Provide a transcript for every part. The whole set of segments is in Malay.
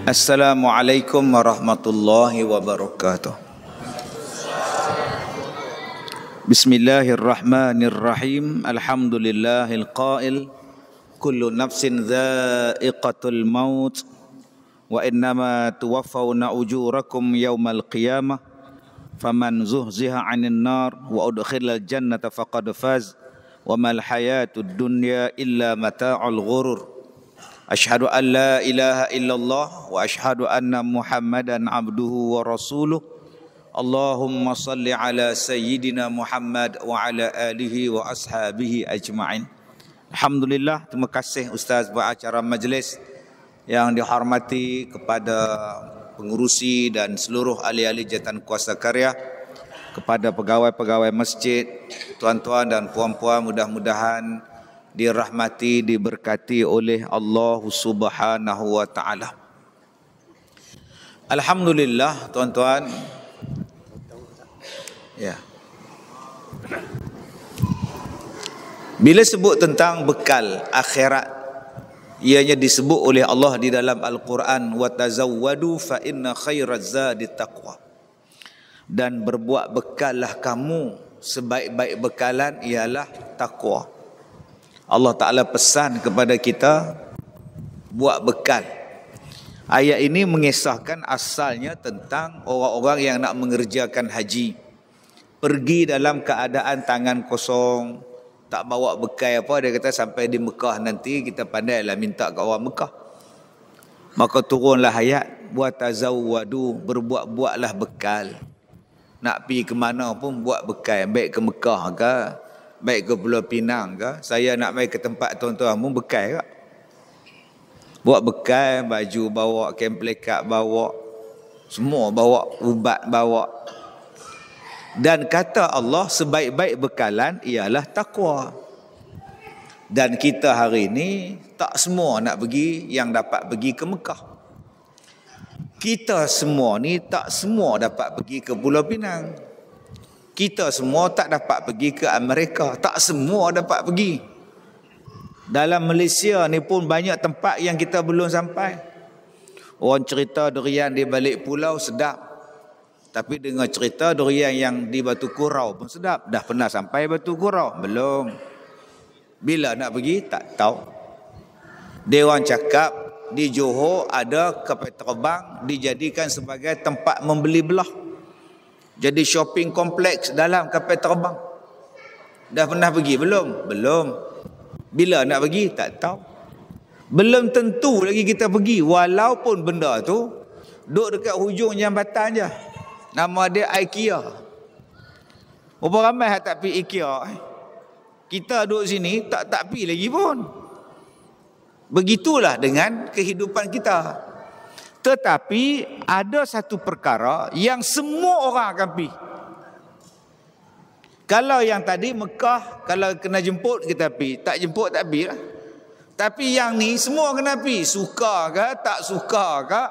Assalamualaikum warahmatullahi wabarakatuh. Bismillahirrahmanirrahim. Alhamdulillahil qail kullu nafsin dha'iqatul maut wa innama tuwaffawna ujurakum yawmal qiyamah faman zuhziha 'anil nar wa udkhilal jannata faqad faz wa mal hayatud dunya illa mata'ul ghurur. Asyhadu an la ilaha illallah wa asyhadu anna Muhammadan abduhu wa rasuluh. Allahumma salli ala sayyidina Muhammad wa ala alihi wa ashabihi ajma'in. Alhamdulillah, terima kasih Ustaz beracara majlis yang dihormati, kepada pengurusi dan seluruh ahli-ahli jawatan kuasa karya, kepada pegawai-pegawai masjid, tuan-tuan dan puan-puan, mudah-mudahan dirahmati, diberkati oleh Allah Subhanahu wa taala. Alhamdulillah tuan-tuan. Ya. Bila sebut tentang bekal akhirat, ianya disebut oleh Allah di dalam Al-Quran, wa tazawwadu fa inna khairaz zadi taqwa. Dan berbuat bekallah kamu, sebaik-baik bekalan ialah takwa. Allah Ta'ala pesan kepada kita buat bekal. Ayat ini mengisahkan asalnya tentang orang-orang yang nak mengerjakan haji, pergi dalam keadaan tangan kosong, tak bawa bekal apa. Dia kata sampai di Mekah nanti kita pandailah minta ke orang Mekah. Maka turunlah ayat buat tazawwadu, berbuat-buatlah bekal. Nak pergi ke mana pun buat bekal, baik ke Mekah ke, baik ke Pulau Pinang ke. Saya nak mai ke tempat tuan-tuan pun bekal ke. Buat bekal, baju bawa, kemplekat bawa, semua bawa, ubat bawa. Dan kata Allah, sebaik-baik bekalan ialah takwa. Dan kita hari ini tak semua nak pergi yang dapat pergi ke Mekah. Kita semua ni tak semua dapat pergi ke Pulau Pinang. Kita semua tak dapat pergi ke Amerika. Tak semua dapat pergi. Dalam Malaysia ni pun banyak tempat yang kita belum sampai. Orang cerita durian di balik pulau sedap. Tapi dengar cerita durian yang di Batu Kurau pun sedap. Dah pernah sampai Batu Kurau? Belum. Bila nak pergi? Tak tahu. Dia orang cakap di Johor ada kapal terbang dijadikan sebagai tempat membeli belah. Jadi shopping kompleks dalam kapal terbang. Dah pernah pergi? Belum? Belum. Bila nak pergi? Tak tahu. Belum tentu lagi kita pergi. Walaupun benda tu duduk dekat hujung jambatan je. Nama dia IKEA. Berapa ramai yang tak pergi IKEA? Kita duduk sini tak pergi lagi pun. Begitulah dengan kehidupan kita. Tetapi ada satu perkara yang semua orang akan pergi. Kalau yang tadi Mekah, kalau kena jemput kita pergi. Tak jemput tak pergi lah. Tapi yang ni semua kena pergi. Suka ke tak suka ke,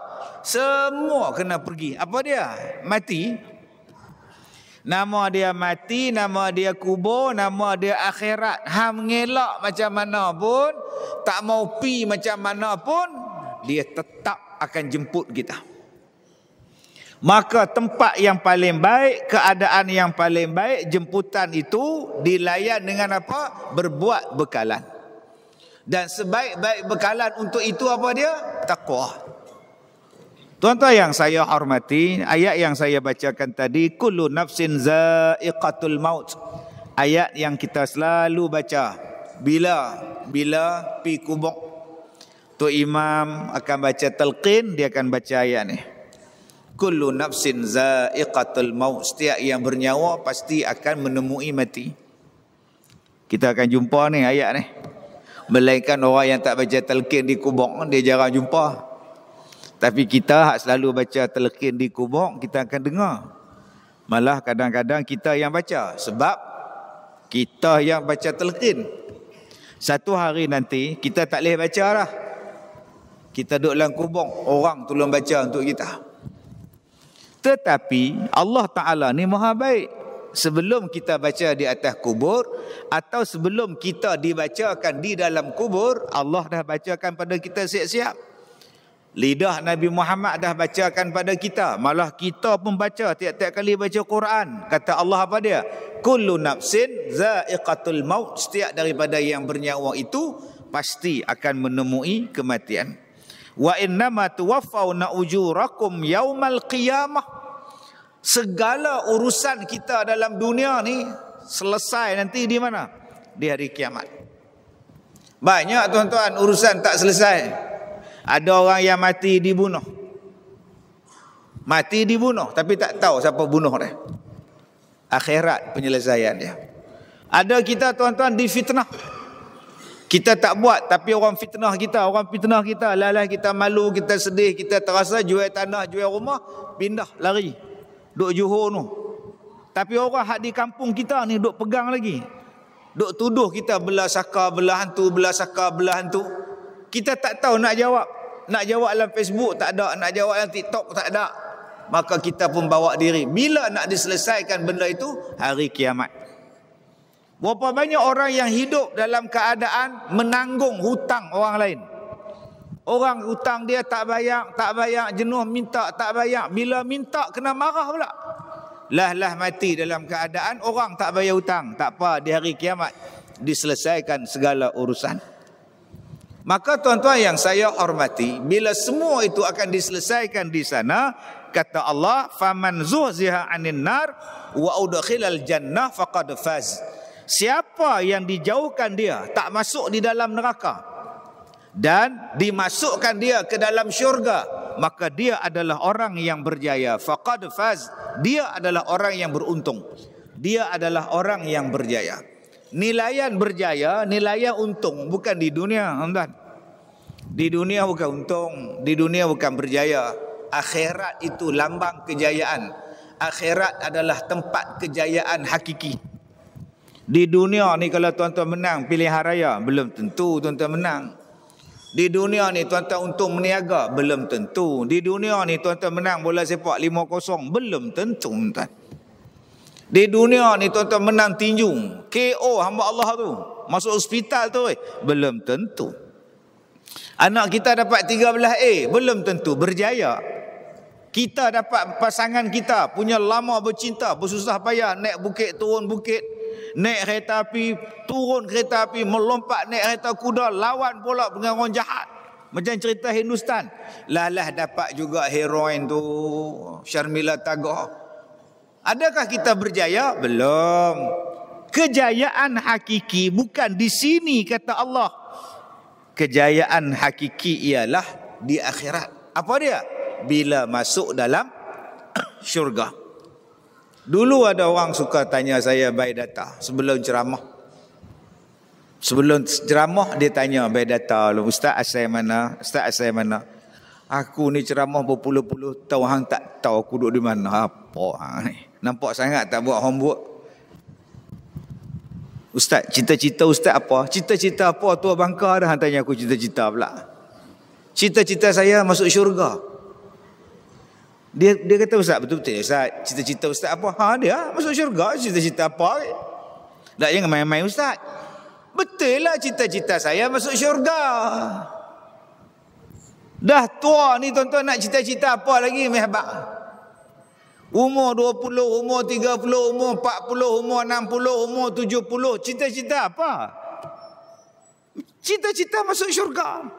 semua kena pergi. Apa dia? Mati. Nama dia mati, nama dia kubur, nama dia akhirat. Hang mengelak macam mana pun, tak mau pi macam mana pun, dia tetap akan jemput kita. Maka tempat yang paling baik, keadaan yang paling baik, jemputan itu dilayan dengan apa? Berbuat bekalan. Dan sebaik-baik bekalan untuk itu apa dia? Taqwa. Tuan-tuan yang saya hormati, ayat yang saya bacakan tadi, kullu nafsin za'iqatul maut. Ayat yang kita selalu baca bila pi kubur. Tu imam akan baca talqin, dia akan baca ayat ni. Kullu nafsin za'iqatul maut. Setiap yang bernyawa pasti akan menemui mati. Kita akan jumpa ni ayat ni. Melainkan orang yang tak baca talqin di kubur, dia jarang jumpa. Tapi kita hak selalu baca talqin di kubur, kita akan dengar. Malah kadang-kadang kita yang baca. Sebab kita yang baca talqin. Satu hari nanti kita tak boleh baca lah. Kita duduk dalam kubur, orang tolong baca untuk kita. Tetapi Allah Ta'ala ni maha baik. Sebelum kita baca di atas kubur atau sebelum kita dibacakan di dalam kubur, Allah dah bacakan pada kita siap-siap. Lidah Nabi Muhammad dah bacakan pada kita. Malah kita pun baca tiap-tiap kali baca Quran. Kata Allah apa dia? Kullu nafsin za'iqatul maut. Setiap daripada yang bernyawa itu pasti akan menemui kematian. Wa innama tuwaffawna ujurakum yaumal qiyamah. Segala urusan kita dalam dunia ni selesai nanti di mana? Di hari kiamat. Banyak tuan-tuan urusan tak selesai. Ada orang yang mati dibunuh. Mati dibunuh tapi tak tahu siapa bunuh dia. Akhirat penyelesaian dia. Ada kita tuan-tuan difitnah. Kita tak buat tapi orang fitnah kita. Orang fitnah kita. Lalah kita malu, kita sedih, kita terasa jual tanah, jual rumah, pindah, lari. Duk Johor tu. Tapi orang hak di kampung kita ni duk pegang lagi. Duk tuduh kita belah saka, belah hantu, belah saka, belah hantu. Kita tak tahu nak jawab. Nak jawab dalam Facebook tak ada. Nak jawab dalam TikTok tak ada. Maka kita pun bawa diri. Bila nak diselesaikan benda itu? Hari kiamat. Berapa banyak orang yang hidup dalam keadaan menanggung hutang orang lain. Orang hutang dia tak bayar, jenuh minta, tak bayar. Bila minta kena marah pula. Lah mati dalam keadaan orang tak bayar hutang. Tak apa, di hari kiamat diselesaikan segala urusan. Maka tuan-tuan yang saya hormati, bila semua itu akan diselesaikan di sana, kata Allah, faman zuhziha 'anil nar wa udkhilal jannah faqad faz. Siapa yang dijauhkan dia, tak masuk di dalam neraka dan dimasukkan dia ke dalam syurga, maka dia adalah orang yang berjaya. Faqad faz, dia adalah orang yang beruntung. Dia adalah orang yang berjaya. Nilaian berjaya, nilaian untung, bukan di dunia, tuan. Di dunia bukan untung, di dunia bukan berjaya. Akhirat itu lambang kejayaan. Akhirat adalah tempat kejayaan hakiki. Di dunia ni kalau tuan-tuan menang pilihan raya, belum tentu tuan-tuan menang. Di dunia ni tuan-tuan untung meniaga, belum tentu. Di dunia ni tuan-tuan menang bola sepak 5-0, belum tentu tuan. Di dunia ni tuan-tuan menang tinju, KO hamba Allah tu, masuk hospital tu, belum tentu. Anak kita dapat 13A, belum tentu berjaya. Kita dapat pasangan kita punya lama bercinta, bersusah payah naik bukit turun bukit, naik kereta api, turun kereta api, melompat naik kereta kuda, lawan pula dengan orang jahat. Macam cerita Hindustan. Lah dapat juga heroin tu, Sharmila Tagore. Adakah kita berjaya? Belum. Kejayaan hakiki bukan di sini, kata Allah. Kejayaan hakiki ialah di akhirat. Apa dia? Bila masuk dalam syurga. Dulu ada orang suka tanya saya by data sebelum ceramah. Sebelum ceramah dia tanya by data, Ustaz asal mana? Ustaz asal mana? Aku ni ceramah berpuluh-puluh tahun, hang tak tahu aku duduk di mana. Apa hang ni? Nampak sangat tak buat homework. Ustaz, cita-cita Ustaz apa? Cita-cita apa tua bangka dah, hang tanya aku cita-cita pula. Cita-cita saya masuk syurga. Dia kata, Ustaz, betul-betul Ustaz, cita-cita Ustaz apa? Dia masuk syurga, cita-cita apa? Tak, jangan main-main Ustaz. Betul lah cita-cita saya masuk syurga. Dah tua ni tuan-tuan nak cita-cita apa lagi mehbak? Umur 20, umur 30, umur 40, umur 60, umur 70, cita-cita apa? Cita-cita masuk syurga.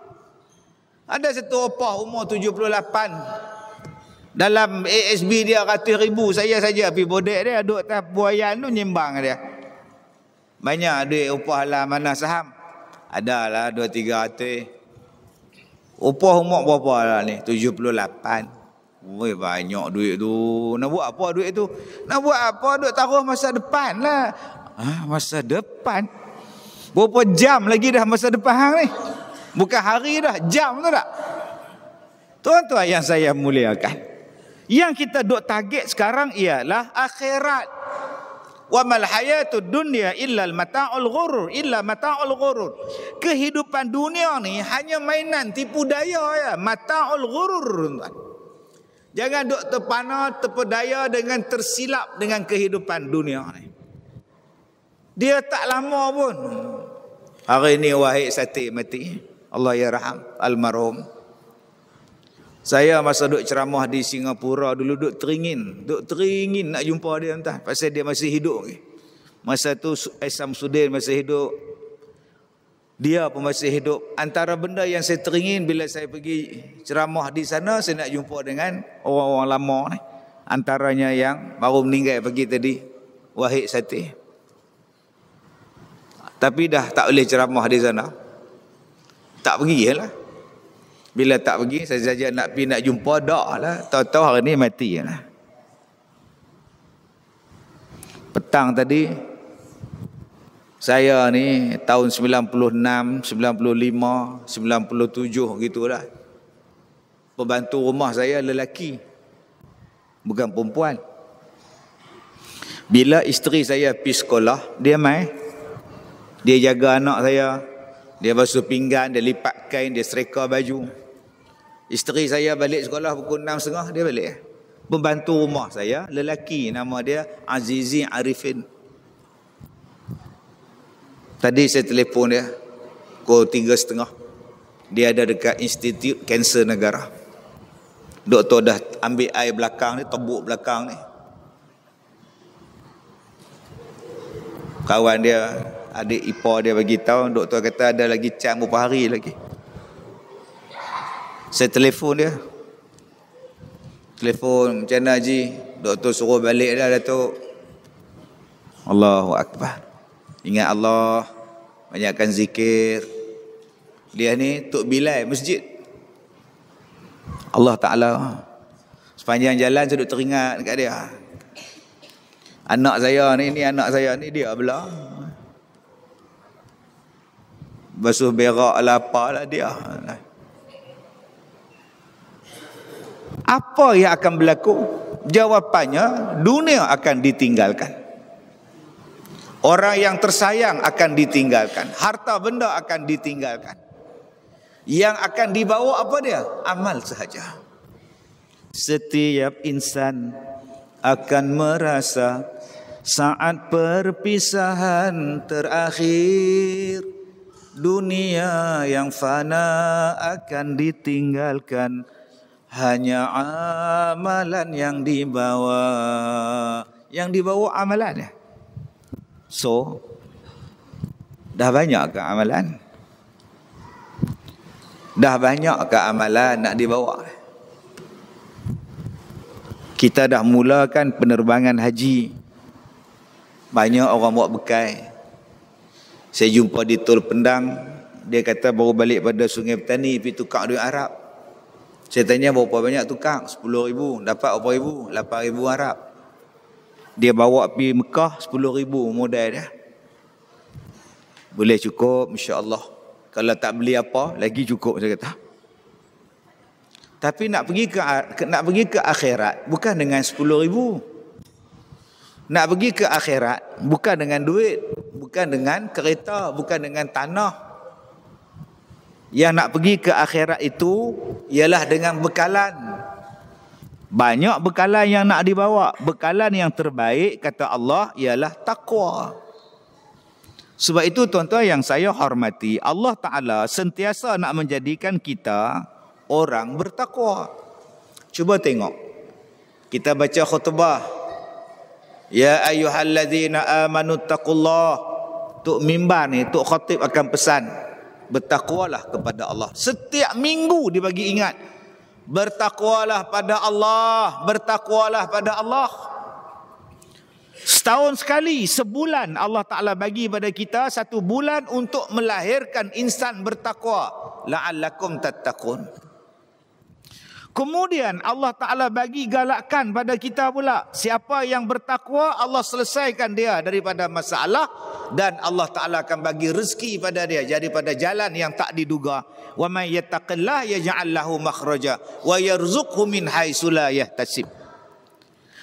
Ada satu opah umur 78. Dalam ASB dia ratus ribu, saya saja pergi bodek dia, duduk atas buayan tu nyimbang dia. Banyak duit upah lah, mana saham? Adalah 2-300. Upah umur berapa lah ni? 78. Oi, banyak duit tu. Nak buat apa duit tu? Nak buat apa? Duk taruh masa depan lah. Masa depan? Berapa jam lagi dah masa depan hang ni? Bukan hari dah, jam tu tak? Tuan-tuan yang saya muliakan, yang kita duk target sekarang ialah akhirat. Wa mal hayatud dunya illa mata'ul ghurur, illa mata'ul ghurur. Kehidupan dunia ni hanya mainan tipu daya ya, mata'ul ghurur. Jangan duk terpana, terpedaya dengan tersilap dengan kehidupan dunia ni. Dia tak lama pun. Hari ni Wahid Sati mati. Allah yarham almarhum. Saya masa duk ceramah di Singapura dulu duk teringin nak jumpa dia entah pasal dia masih hidup lagi. Masa tu Samsudin masih hidup. Dia pun masih hidup. Antara benda yang saya teringin bila saya pergi ceramah di sana, saya nak jumpa dengan orang-orang lama ni. Antaranya yang baru meninggal pagi tadi, Wahid Satih. Tapi dah tak boleh ceramah di sana. Tak pergi lah. Bila tak pergi, saya saja nak pergi nak jumpa, dak lah. Tahu-tahu hari ni mati lah. Petang tadi, saya ni tahun 96, 95, 97 gitulah. Pembantu rumah saya lelaki, bukan perempuan. Bila isteri saya pergi sekolah, dia mai. Dia jaga anak saya. Dia basuh pinggan, dia lipat kain, dia serika baju. Isteri saya balik sekolah pukul 6.30, dia balik. Pembantu rumah saya lelaki, nama dia Azizi Arifin. Tadi saya telefon dia pukul 3.30. Dia ada dekat Institut Kanser Negara. Doktor dah ambil air belakang ni, tebuk belakang ni. Kawan dia, adik ipar dia bagi tahu, doktor kata ada lagi cam beberapa hari lagi. Saya telefon dia. Telefon, macam mana Haji? Doktor suruh balik dah Datuk. Allahu Akbar. Ingat Allah, banyakkan zikir. Dia ni Tok Bilal masjid. Allah Ta'ala. Sepanjang jalan saya duk teringat dekat dia. Anak saya ni anak saya ni dia belah. Basuh berak lah apalah dia. Apa yang akan berlaku? Jawapannya, dunia akan ditinggalkan. Orang yang tersayang akan ditinggalkan. Harta benda akan ditinggalkan. Yang akan dibawa apa dia? Amal sahaja. Setiap insan akan merasa saat perpisahan terakhir. Dunia yang fana akan ditinggalkan. Hanya amalan yang dibawa. Yang dibawa amalan ya. So, dah banyak ke amalan? Dah banyak ke amalan nak dibawa? Kita dah mulakan penerbangan haji. Banyak orang buat bekal. Saya jumpa di Tol Pendang. Dia kata baru balik pada Sungai Petani pergi tukar duit Arab. Saya tanya berapa banyak tukang? 10,000. Dapat berapa ribu? 8,000 Arab. Dia bawa pergi Mekah 10,000 modal dia. Boleh cukup insya-Allah. Kalau tak beli apa lagi cukup saya kata. Tapi nak pergi ke akhirat bukan dengan 10,000. Nak pergi ke akhirat bukan dengan duit, bukan dengan kereta, bukan dengan tanah. Yang nak pergi ke akhirat itu ialah dengan bekalan. Banyak bekalan yang nak dibawa. Bekalan yang terbaik kata Allah ialah takwa. Sebab itu tuan-tuan yang saya hormati, Allah Ta'ala sentiasa nak menjadikan kita orang bertakwa. Cuba tengok. Kita baca khutbah. Ya ayyuhalladzina amanu taqullah. Tok mimbar ni, tok khatib akan pesan. Bertakwalah kepada Allah. Setiap minggu dibagi ingat. Bertakwalah pada Allah. Bertakwalah pada Allah. Setahun sekali, sebulan Allah Ta'ala bagi pada kita 1 bulan untuk melahirkan insan bertakwa. La'allakum tattaqun. Kemudian Allah Ta'ala bagi galakkan pada kita pula. Siapa yang bertakwa, Allah selesaikan dia daripada masalah. Dan Allah Ta'ala akan bagi rezeki pada dia. Jadi pada jalan yang tak diduga. Wa man yattaqillah yaj'al lahu makhraja. Wa yarzuqhu min haitsu la yahtasib.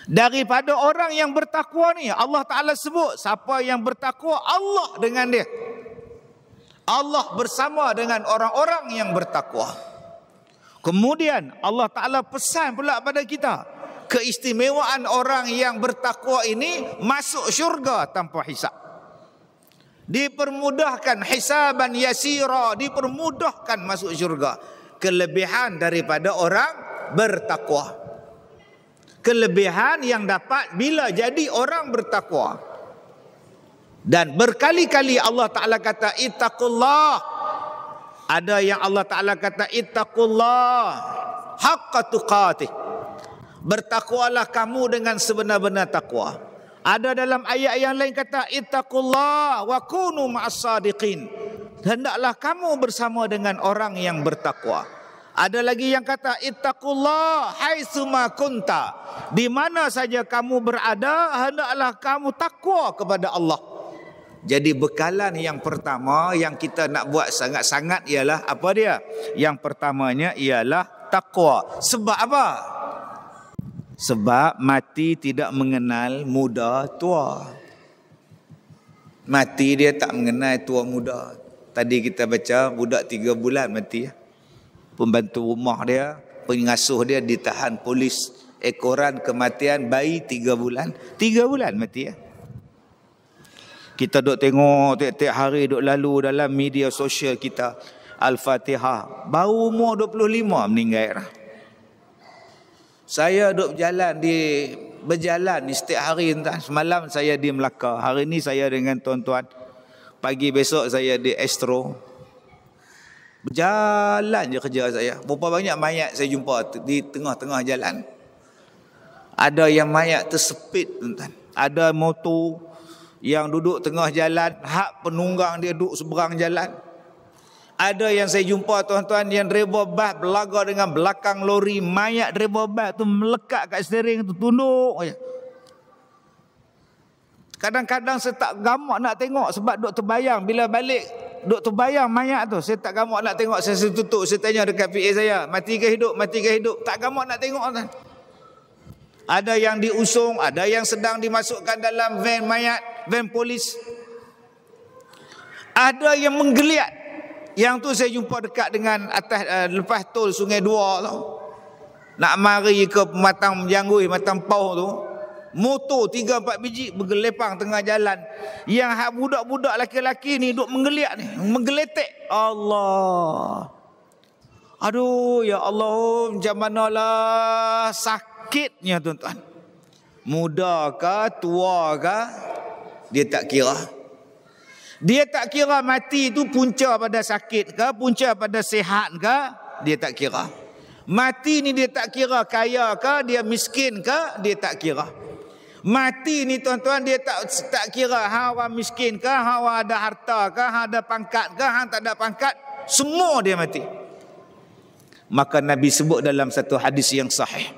Daripada orang yang bertakwa ni, Allah Ta'ala sebut. Siapa yang bertakwa, Allah dengan dia. Allah bersama dengan orang-orang yang bertakwa. Kemudian Allah Ta'ala pesan pula pada kita. Keistimewaan orang yang bertakwa ini masuk syurga tanpa hisab. Dipermudahkan hisaban yasira. Dipermudahkan masuk syurga. Kelebihan daripada orang bertakwa. Kelebihan yang dapat bila jadi orang bertakwa. Dan berkali-kali Allah Ta'ala kata ittaqullah. Ada yang Allah Ta'ala kata ittaqullah haqqa tuqatih. Bertakwalah kamu dengan sebenar-benar takwa. Ada dalam ayat yang lain kata ittaqullah wa kunu ma'as sadiqin. Hendaklah kamu bersama dengan orang yang bertakwa. Ada lagi yang kata ittaqullah haitsuma kunta. Di mana saja kamu berada, hendaklah kamu takwa kepada Allah. Jadi bekalan yang pertama yang kita nak buat sangat-sangat ialah apa dia? Yang pertamanya ialah takwa. Sebab apa? Sebab mati tidak mengenal muda tua. Mati dia tak mengenal tua muda. Tadi kita baca budak 3 bulan mati. Pembantu rumah dia, pengasuh dia ditahan polis. Ekoran kematian bayi 3 bulan. 3 bulan mati ya. Kita duk tengok tiap-tiap hari duk lalu dalam media sosial kita. Al-Fatihah. Baru umur 25 meninggal. Saya duk berjalan ni setiap hari. Semalam saya di Melaka. Hari ni saya dengan tuan-tuan. Pagi besok saya di Astro. Berjalan je kerja saya. Berapa banyak mayat saya jumpa di tengah-tengah jalan. Ada yang mayat tersepit, tuan-tuan. Ada motor yang duduk tengah jalan, hak penunggang dia duduk seberang jalan. Ada yang saya jumpa tuan-tuan yang driver bas berlaga dengan belakang lori, mayat driver bas tu melekat kat steering tu, tunduk aja. Kadang-kadang saya tak gamak nak tengok sebab duk terbayang bila balik duk terbayang mayat tu. Saya tak gamak nak tengok, saya tutup, saya tanya dekat PA saya, mati ke hidup, mati ke hidup. Tak gamak nak tengok tuan. Ada yang diusung, ada yang sedang dimasukkan dalam van mayat, van polis. Ada yang menggeliat. Yang tu saya jumpa dekat dengan atas lepas tol Sungai Dua tu. Nak mari ke Matang Janggui, Matang Pauh tu. Motor 3-4 biji bergelepang tengah jalan. Yang hak budak-budak laki-laki ni duk menggeliat ni, menggeletek. Allah. Aduh ya Allah, macam manalah sakitnya tuan-tuan. Muda ke, tua ke, dia tak kira. Dia tak kira mati itu punca pada sakit ke, punca pada sihat ke, dia tak kira. Mati ni dia tak kira kaya ke, dia miskin ke, dia tak kira. Mati ni tuan-tuan dia tak kira hang orang miskin ke, hang orang ada harta ke, hang ada pangkat ke, hang tak ada pangkat, semua dia mati. Maka Nabi sebut dalam satu hadis yang sahih.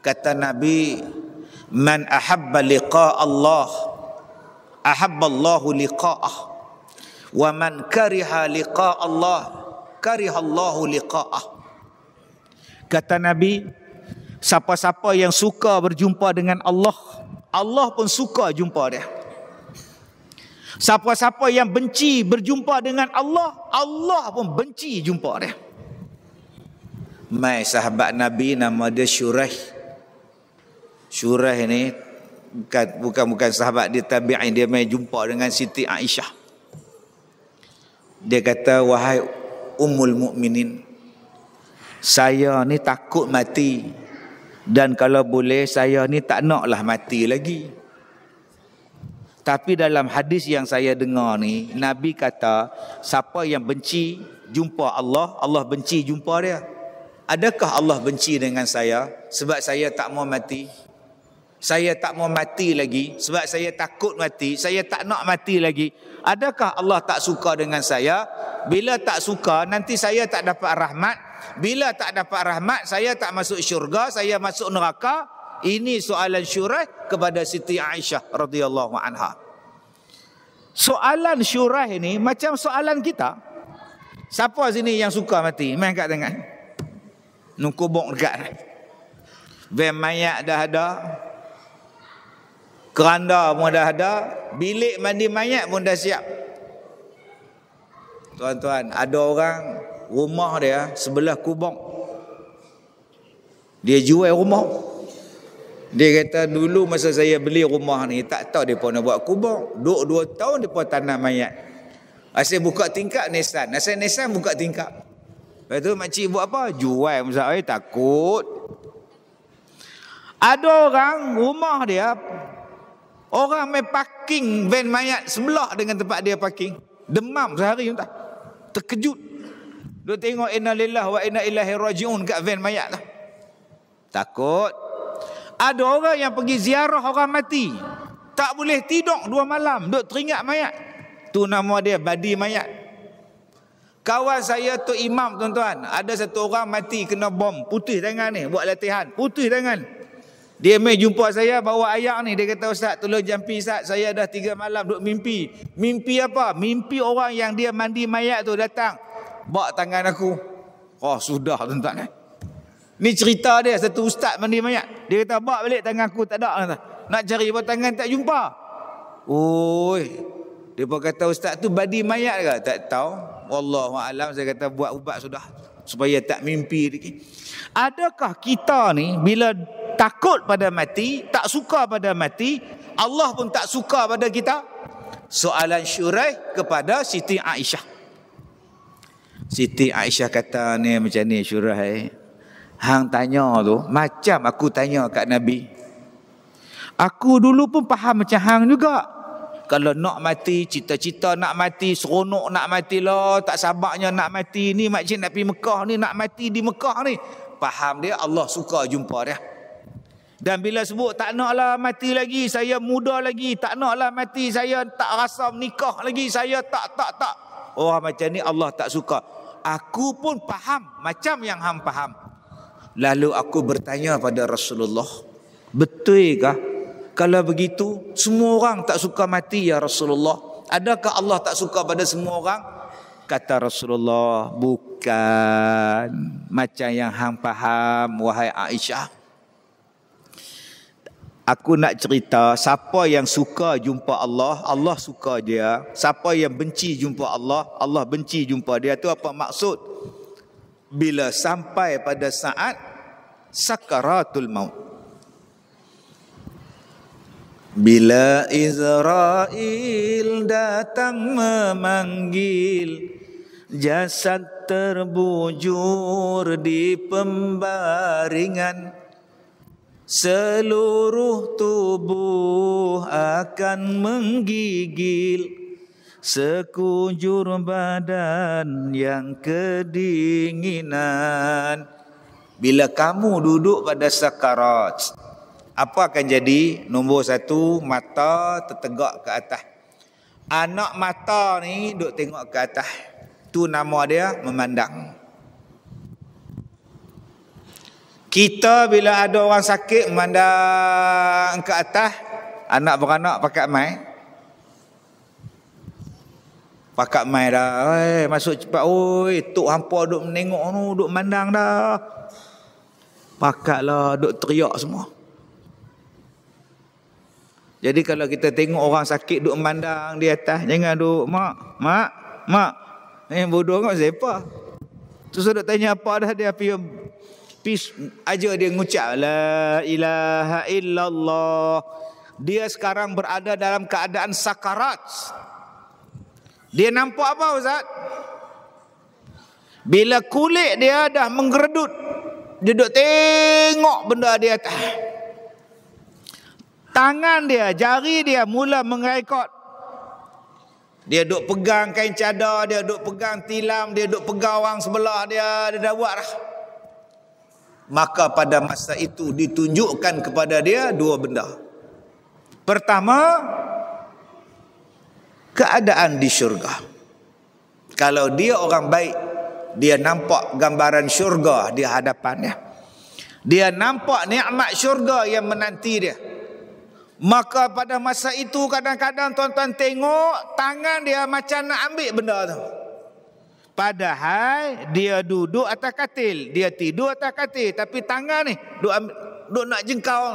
Kata Nabi, man ahabba liqa Allah, ahabba Allahu liqa'ah. Wa man kariha liqa Allah, kariha Allahu liqa'ah. Kata Nabi, siapa-siapa yang suka berjumpa dengan Allah, Allah pun suka jumpa dia. Siapa-siapa yang benci berjumpa dengan Allah, Allah pun benci jumpa dia. Mai sahabat Nabi nama dia Syuraih. Syuraih ni bukan sahabat dia tabi'in, dia mai jumpa dengan Siti Aisyah. Dia kata, wahai Ummul Mukminin, saya ni takut mati. Dan kalau boleh saya ni tak naklah mati lagi. Tapi dalam hadis yang saya dengar ni, Nabi kata, siapa yang benci jumpa Allah, Allah benci jumpa dia. Adakah Allah benci dengan saya sebab saya tak mau mati? Saya tak mau mati lagi sebab saya takut mati, saya tak nak mati lagi. Adakah Allah tak suka dengan saya? Bila tak suka, nanti saya tak dapat rahmat. Bila tak dapat rahmat, saya tak masuk syurga, saya masuk neraka. Ini soalan Syuraih kepada Siti Aisyah radhiyallahu anha. Soalan Syuraih ini macam soalan kita. Siapa sini yang suka mati? Main kat tangan. Nukubuk dekat. Van mayat dah ada. Keranda pun dah ada. Bilik mandi mayat pun dah siap. Tuan-tuan, ada orang rumah dia sebelah kubur. Dia jual rumah. Dia kata dulu masa saya beli rumah ni tak tahu depa nak buat kubur. Duk 2 tahun depa tanam mayat. Asyik buka tingkap Nissan. Asyik Nissan buka tingkap. Lepas tu makcik buat apa? Jual masak air, takut. Ada orang rumah dia, orang main parking van mayat sebelah dengan tempat dia parking. Demam sehari entah. Terkejut. Dia tengok inna lillahi wa inna ilaihi rajiun kat van mayat tu. Takut. Ada orang yang pergi ziarah orang mati, tak boleh tidur 2 malam, duk teringat mayat. Tu nama dia badi mayat. Kawan saya tu imam tuan-tuan, ada satu orang mati kena bom, putih tangan ni, buat latihan, putih tangan. Dia mai jumpa saya bawa ayak ni, dia kata ustaz tolong jampi ustaz, saya dah 3 malam duk mimpi. Mimpi apa? Mimpi orang yang dia mandi mayat tu datang, bawa tangan aku. Oh sudah tuan-tuan. Ni cerita dia, satu ustaz mandi mayat. Dia kata bawa balik tangan aku, tak ada. Nak cari bawa tangan tak jumpa. Oi. Dia pun kata ustaz tu badi mayat ke? Tak tahu. Wallahu a'lam. Saya kata buat ubat sudah supaya tak mimpi lagi. Adakah kita ni bila takut pada mati, tak suka pada mati, Allah pun tak suka pada kita? Soalan Syuraih kepada Siti Aisyah. Siti Aisyah kata ni macam ni Syuraih. Hang tanya tu macam aku tanya kat Nabi. Aku dulu pun faham macam hang juga. Kalau nak mati, cita-cita nak mati, seronok nak mati lah, tak sabarnya nak mati ni, makcik nak pergi Mekah ni, nak mati di Mekah ni. Faham dia, Allah suka jumpa dia. Dan bila sebut tak naklah mati lagi, saya muda lagi, tak naklah mati, saya tak rasa menikah lagi, saya tak. Orang macam ni Allah tak suka. Aku pun faham macam yang hang faham. Lalu aku bertanya pada Rasulullah, betulkah kalau begitu semua orang tak suka mati ya Rasulullah? Adakah Allah tak suka pada semua orang? Kata Rasulullah, bukan macam yang hang faham wahai Aisyah. Aku nak cerita, siapa yang suka jumpa Allah, Allah suka dia. Siapa yang benci jumpa Allah, Allah benci jumpa dia. Tu apa maksud? Bila sampai pada saat sakaratul maut, bila Israel datang memanggil, jasad terbujur di pembaringan, seluruh tubuh akan menggigil, sekujur badan yang kedinginan. Bila kamu duduk pada sakarat, apa akan jadi? Nombor 1, mata tertegak ke atas. Anak mata ni duk tengok ke atas. Tu nama dia memandang. Kita bila ada orang sakit memandang ke atas, anak beranak pakat mai. Pakat mai dah. Masuk cepat. Oi, tok hampa duk menengok tu, duk mandang dah. Pakatlah duk teriak semua. Jadi kalau kita tengok orang sakit duk memandang di atas, jangan duk mak. Bodoh kan siapa? Tu sudah tanya apa dah, dia pergi aja dia ngucap la ilaha illallah. Dia sekarang berada dalam keadaan sakarat. Dia nampak apa Ustaz? Bila kulit dia dah menggeredut, dia duk tengok benda di atas. Tangan dia, jari dia mula mengerekot. Dia duk pegang kain cadar, dia duk pegang tilam, dia duk pegang orang sebelah dia dah buat dah. Maka pada masa itu ditunjukkan kepada dia 2 benda. Pertama, keadaan di syurga. Kalau dia orang baik, dia nampak gambaran syurga di hadapannya. Dia nampak nikmat syurga yang menanti dia. Maka pada masa itu kadang-kadang tuan-tuan tengok tangan dia macam nak ambil benda tu. Padahal dia duduk atas katil, dia tidur atas katil, tapi tangan ni duk nak jengkau.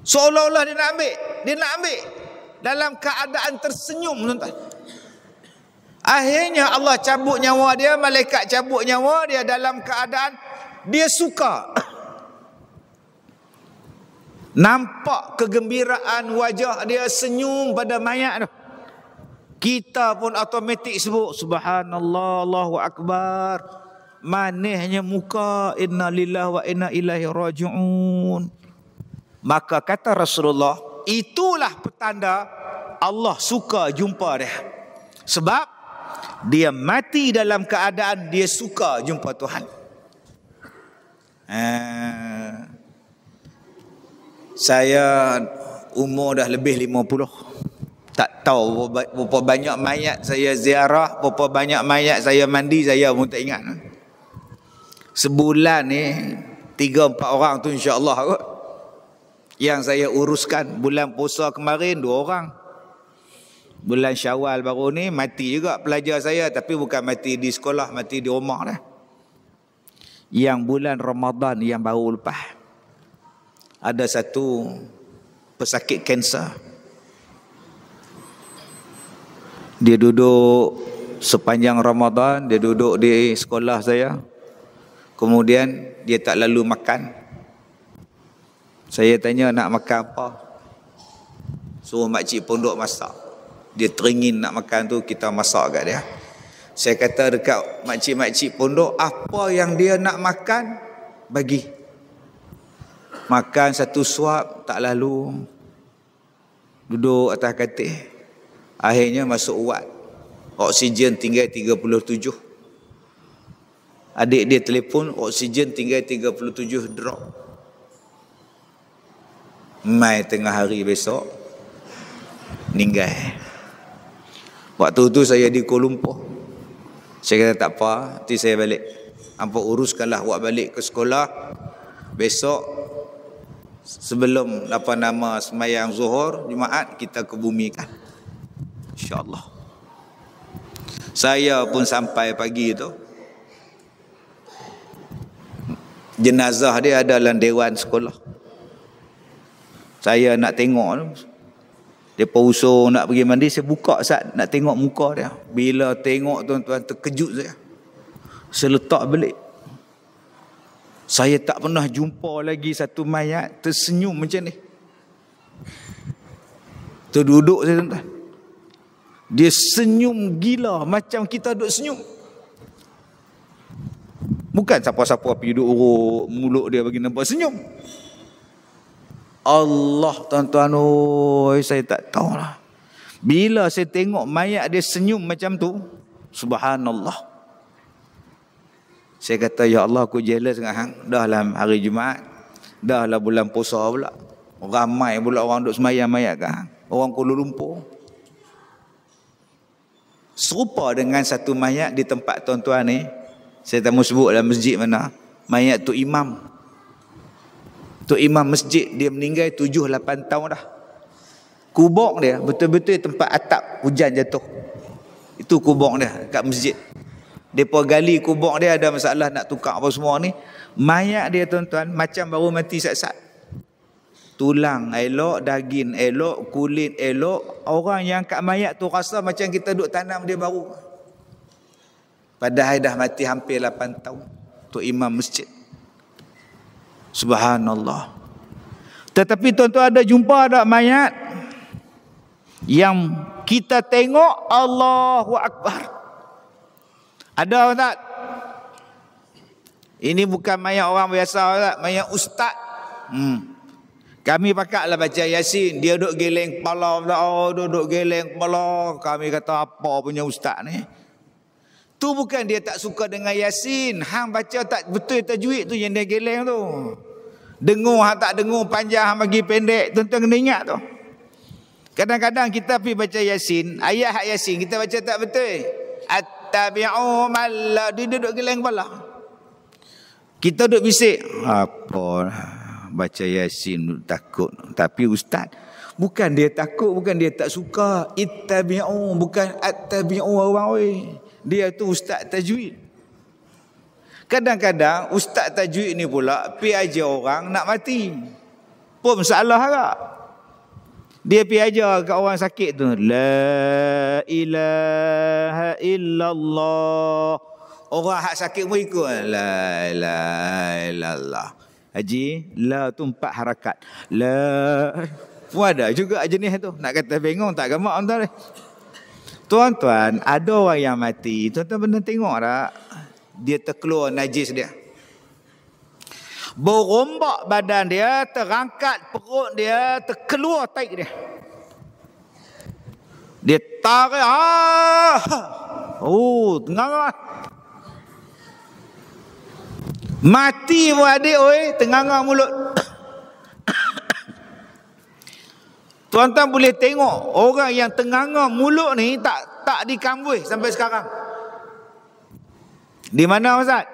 Seolah-olah dia nak ambil. Dalam keadaan tersenyum tuan-tuan. Akhirnya Allah cabut nyawa dia, malaikat cabut nyawa dia dalam keadaan dia suka. Nampak kegembiraan wajah dia, senyum pada mayat tu. Kita pun automatik sebut subhanallah, Allahu akbar. Manisnya muka, inna lillahi wa inna ilaihi raji'un. Maka kata Rasulullah, itulah petanda Allah suka jumpa dia. Sebab dia mati dalam keadaan dia suka jumpa Tuhan. Saya umur dah lebih 50. Tak tahu berapa banyak mayat saya ziarah, berapa banyak mayat saya mandi, saya pun tak ingat. Sebulan ni 3-4 orang tu insya-Allah kot yang saya uruskan. Bulan puasa kemarin 2 orang. Bulan Syawal baru ni mati juga pelajar saya, tapi bukan mati di sekolah, mati di rumah dah. Yang bulan Ramadan yang baru lepas, ada satu pesakit kanser. Dia duduk sepanjang Ramadan, dia duduk di sekolah saya. Kemudian dia tak lalu makan. Saya tanya nak makan apa? Suruh makcik pondok masak. Dia teringin nak makan tu, kita masak kat dia. Saya kata dekat makcik-makcik pondok, apa yang dia nak makan, bagi. Makan satu suap tak lalu. Duduk atas katil. Akhirnya masuk wad. Oksigen tinggal 37. Adik dia telefon, oksigen tinggal 37 drop. Mai tengah hari besok meninggal. Waktu tu saya di Kuala Lumpur. Saya kata tak apa, nanti saya balik. Hampa uruskanlah awak balik ke sekolah. Besok sebelum semayang Zuhur Jumaat kita kebumikan, insya-Allah. Saya pun sampai pagi tu, jenazah dia ada dalam dewan sekolah. Saya nak tengok tu, dia usung nak pergi mandi, saya buka sat nak tengok muka dia. Bila tengok tuan-tuan, terkejut saya. Saya letak balik. Saya tak pernah jumpa lagi satu mayat tersenyum macam ni. Terduduk saya tuan-tuan. Dia senyum gila macam kita duduk senyum. Bukan siapa-siapa pergi duduk urut mulut dia bagi nampak senyum. Allah tuan-tuan, saya tak tahulah. Bila saya tengok mayat dia senyum macam tu, subhanallah. Saya kata, ya Allah, aku jealous dengan hang. Dah lah hari Jumaat, dah lah bulan puasa pula. Ramai pula orang duk semayang mayat kan. Orang Kuala Lumpur. Serupa dengan satu mayat di tempat tuan-tuan ni. Saya tak mau sebut dalam masjid mana. Mayat Tok Imam. Tok Imam masjid, dia meninggal 7-8 tahun dah. Kubur dia betul-betul tempat atap hujan jatuh. Itu kubur dia kat masjid. Depa gali kubur dia, ada masalah nak tukar apa semua ni. Mayat dia tuan-tuan macam baru mati sat-sat. Tulang elok, daging elok, kulit elok. Orang yang kat mayat tu rasa macam kita duk tanam dia baru. Padahal dah mati hampir 8 tahun. Tok Imam masjid. Subhanallah. Tetapi tuan-tuan ada jumpa ada mayat yang kita tengok Allahu Akbar. Ada tak? Ini bukan mayat orang biasa tak? Mayat ustaz. Kami pakaklah baca Yasin, dia duduk geleng kepala, duduk geleng kepala. Kami kata apa punya ustaz ni? Tu bukan dia tak suka dengan Yasin. Hang baca tak betul tajwid tu yang dia geleng tu. Dengar hang tak dengar panjang, hang bagi pendek. Tuan-tuan kena ingat tu. Kadang-kadang kita pergi baca Yasin, ayat Yasin kita baca tak betul. Attabi'u malla, dia duduk geleng kepala. Kita duduk bisik, apa baca Yasin takut. Tapi ustaz, bukan dia takut, bukan dia tak suka. Ittabi'u, bukan attabi'u orang oi. Dia tu ustaz tajwid. Kadang-kadang ustaz tajwid ni pula pi ajar orang nak mati. Pun salah agak. Dia pi ajar kat orang sakit tu, la ilaha illallah. Orang hak sakit pun ikut, la ilaha illallah. Haji, la tu 4 harakat. La. Pun ada juga jenis tu. Nak kata bingung tak gamak tuan. Tuan-tuan, ada orang yang mati. Tuan-tuan pernah tengok tak? Dia terkeluar najis dia. Berombak badan dia, terangkat perut dia, terkeluar taik dia. Dia tarik. Tengah. Mati pun adik, tengah mulut. Tuan-tuan boleh tengok orang yang tengah mulut ni tak dikambui sampai sekarang. Di mana Ustaz?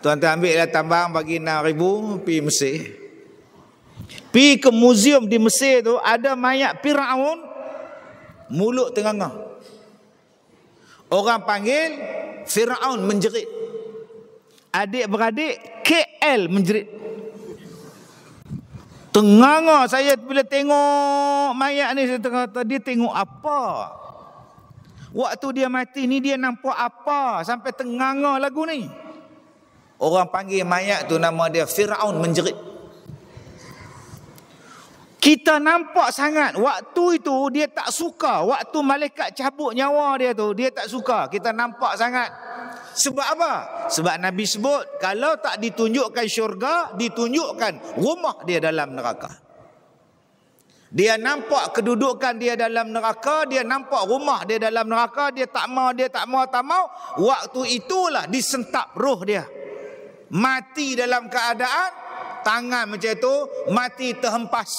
Tuan-tuan ambillah tambang bagi 6,000 pergi Mesir. Pergi ke muzium di Mesir tu, ada mayat Firaun mulut tengah. Orang panggil Firaun menjerit. Adik-beradik KL menjerit. Tengah saya bila tengok mayat ni, saya kata dia tengok apa? Waktu dia mati ni dia nampak apa sampai tengah lagu ni? Orang panggil mayat tu nama dia Firaun menjerit. Kita nampak sangat waktu itu dia tak suka. Waktu malaikat cabut nyawa dia tu, dia tak suka. Kita nampak sangat. Sebab apa? Sebab Nabi sebut kalau tak ditunjukkan syurga, ditunjukkan rumah dia dalam neraka. Dia nampak kedudukan dia dalam neraka, dia nampak rumah dia dalam neraka, dia tak mau. Waktu itulah disentap roh dia. Mati dalam keadaan tangan macam itu, mati terhempas.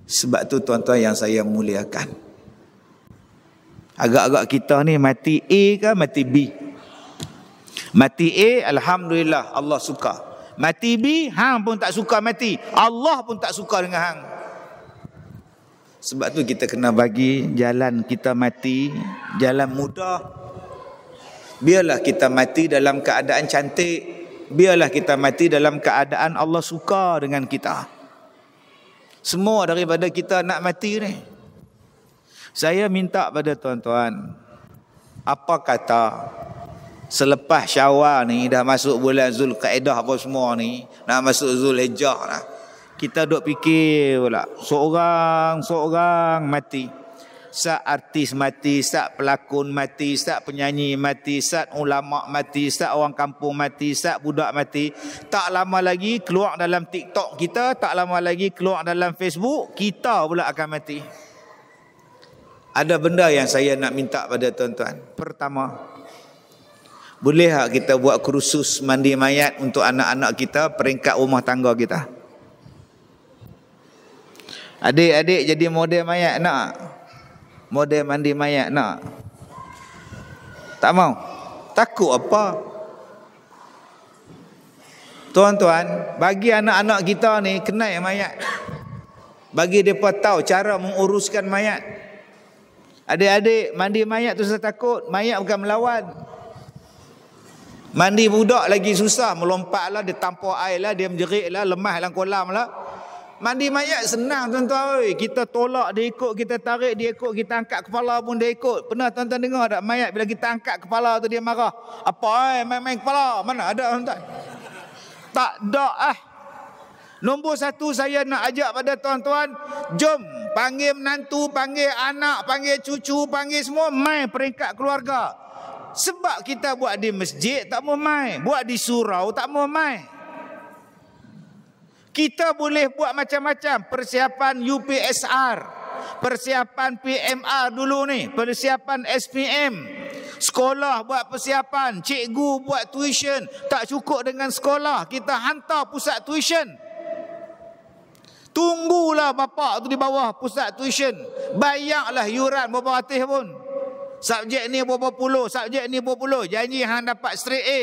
Sebab tu tuan-tuan yang saya muliakan, agak-agak kita ni mati A ke mati B? Mati A, alhamdulillah Allah suka. Mati B, hang pun tak suka mati. Allah pun tak suka dengan hang. Sebab tu kita kena bagi jalan kita mati, jalan mudah. Biarlah kita mati dalam keadaan cantik. Biarlah kita mati dalam keadaan Allah suka dengan kita. Semua daripada kita nak mati ni. Saya minta pada tuan-tuan, apa kata selepas Syawal ni dah masuk bulan Zulkaidah apa semua ni, nak masuk Zulhijjah lah, kita duk fikir pula seorang mati. Sat artis mati, sat pelakon mati, sat penyanyi mati, sat ulama mati, sat orang kampung mati, sat budak mati. Tak lama lagi keluar dalam TikTok kita, tak lama lagi keluar dalam Facebook, kita pula akan mati. Ada benda yang saya nak minta pada tuan-tuan. Pertama, boleh tak kita buat kursus mandi mayat untuk anak-anak kita, peringkat rumah tangga kita? Adik-adik jadi model mayat nak? Model mandi mayat nak? Tak mau? Takut apa? Tuan-tuan, bagi anak-anak kita ni kenal mayat. Bagi mereka tahu cara menguruskan mayat. Adik-adik, mandi mayat tu saya takut. Mayat bukan melawan. Mandi budak lagi susah. Melompat lah, dia tampar air lah, dia menjerit lah, lemah dalam kolam lah. Mandi mayat senang tuan-tuan. Kita tolak dia ikut, kita tarik dia ikut, kita angkat kepala pun dia ikut. Pernah tuan-tuan dengar tak mayat bila kita angkat kepala tu dia marah? Apa main-main kepala? Mana ada tuan-tuan? Tak ada . Nombor satu saya nak ajak pada tuan-tuan, jom panggil menantu, panggil anak, panggil cucu, panggil semua, mai peringkat keluarga. Sebab kita buat di masjid tak mau mai, buat di surau tak mau mai. Kita boleh buat macam-macam, persiapan UPSR, persiapan PMR dulu ni, persiapan SPM. Sekolah buat persiapan, cikgu buat tuition. Tak cukup dengan sekolah, kita hantar pusat tuition. Tunggulah bapak tu di bawah pusat tuition. Bayarlah yuran berapa ratus pun. Subjek ni berapa puluh, subjek ni berapa puluh. Janji hang dapat straight A.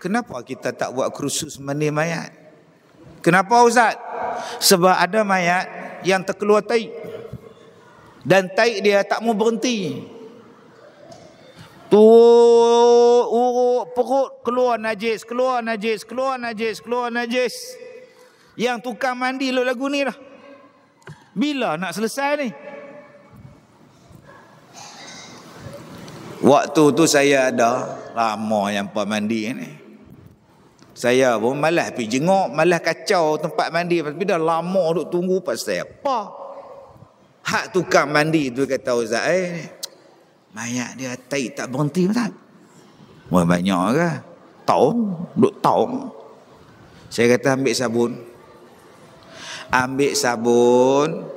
Kenapa kita tak buat kursus mandi mayat? Kenapa Ustaz? Sebab ada mayat yang terkeluar taik. Dan taik dia tak mau berhenti. Urut perut keluar najis, keluar najis, keluar najis, keluar najis. Yang tukang mandi lo lagu ni lah. Bila nak selesai ni? Waktu tu saya ada lama yang pak mandi ni. Saya pun malas pergi jenguk, malas kacau tempat mandi. Tapi dah lama duk tunggu pasal apa? Hak tukang mandi tu kata Ustaz, mayat dia taik tak berhenti Ustaz. Wah banyak ke? Duk tahu. Saya kata ambil sabun.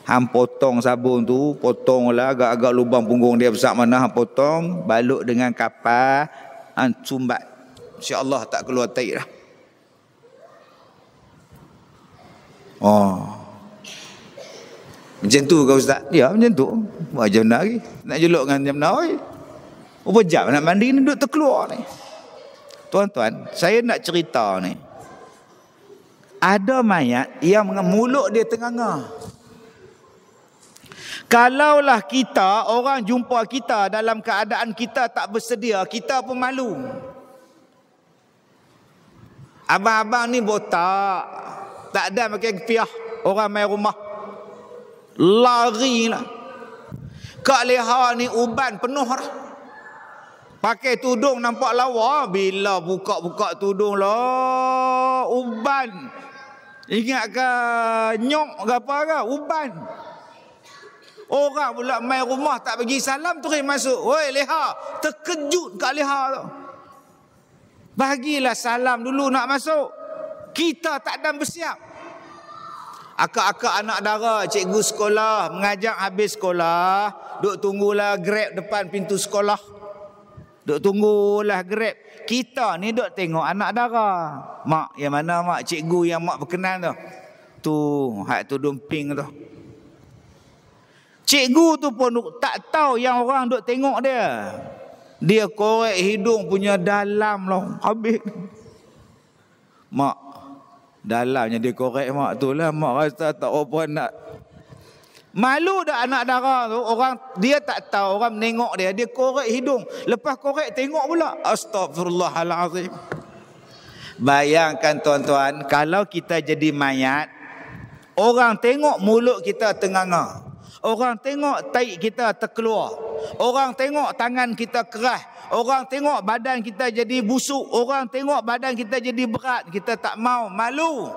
Hang potong sabun tu, potonglah agak-agak lubang punggung dia besar mana, hang potong, balut dengan kapal, hang sumbat. Insya-Allah tak keluar taik dah. Macam tu ke Ustaz? Ya macam tu. Buat jam lagi. Nak jeluk dengan jam lagi. Berapa jam nak mandi ni duduk terkeluar ni. Tuan-tuan, saya nak cerita ni. Ada mayat yang mulut dia tenganga. Kalaulah kita, orang jumpa kita dalam keadaan kita tak bersedia, kita pun malu. Abang-abang ni botak, tak ada pakai kepiah, orang main rumah. Lari lah. Kak leha ni uban penuh lah. Pakai tudung nampak lawa. Bila buka-buka tudung lah, uban. Ingat ke nyok ke apa ke? Uban. Orang pula main rumah tak bagi salam, terus masuk. Woi leha, terkejut Kak leha tu. Bagilah salam dulu nak masuk. Kita tak ada bersiap. Akak-akak anak dara, cikgu sekolah mengajak habis sekolah, duk tunggulah Grab depan pintu sekolah. Duk tunggulah Grab. Kita ni duk tengok anak dara. Mak, yang mana mak? Cikgu yang mak berkenan tu. Tu, hak tudung pink tu. Cikgu tu pun tak tahu yang orang duk tengok dia. Dia korek hidung punya dalam lah. Habis. Mak, dalamnya dia korek mak tu lah. Mak rasa tak apa nak. Malu dah anak dara tu. Orang dia tak tahu, orang menengok dia. Dia korek hidung. Lepas korek tengok pula. Astaghfirullahalazim. Bayangkan tuan-tuan, kalau kita jadi mayat, orang tengok mulut kita tenganga. Orang tengok taik kita terkeluar. Orang tengok tangan kita keras. Orang tengok badan kita jadi busuk. Orang tengok badan kita jadi berat. Kita tak mau, malu.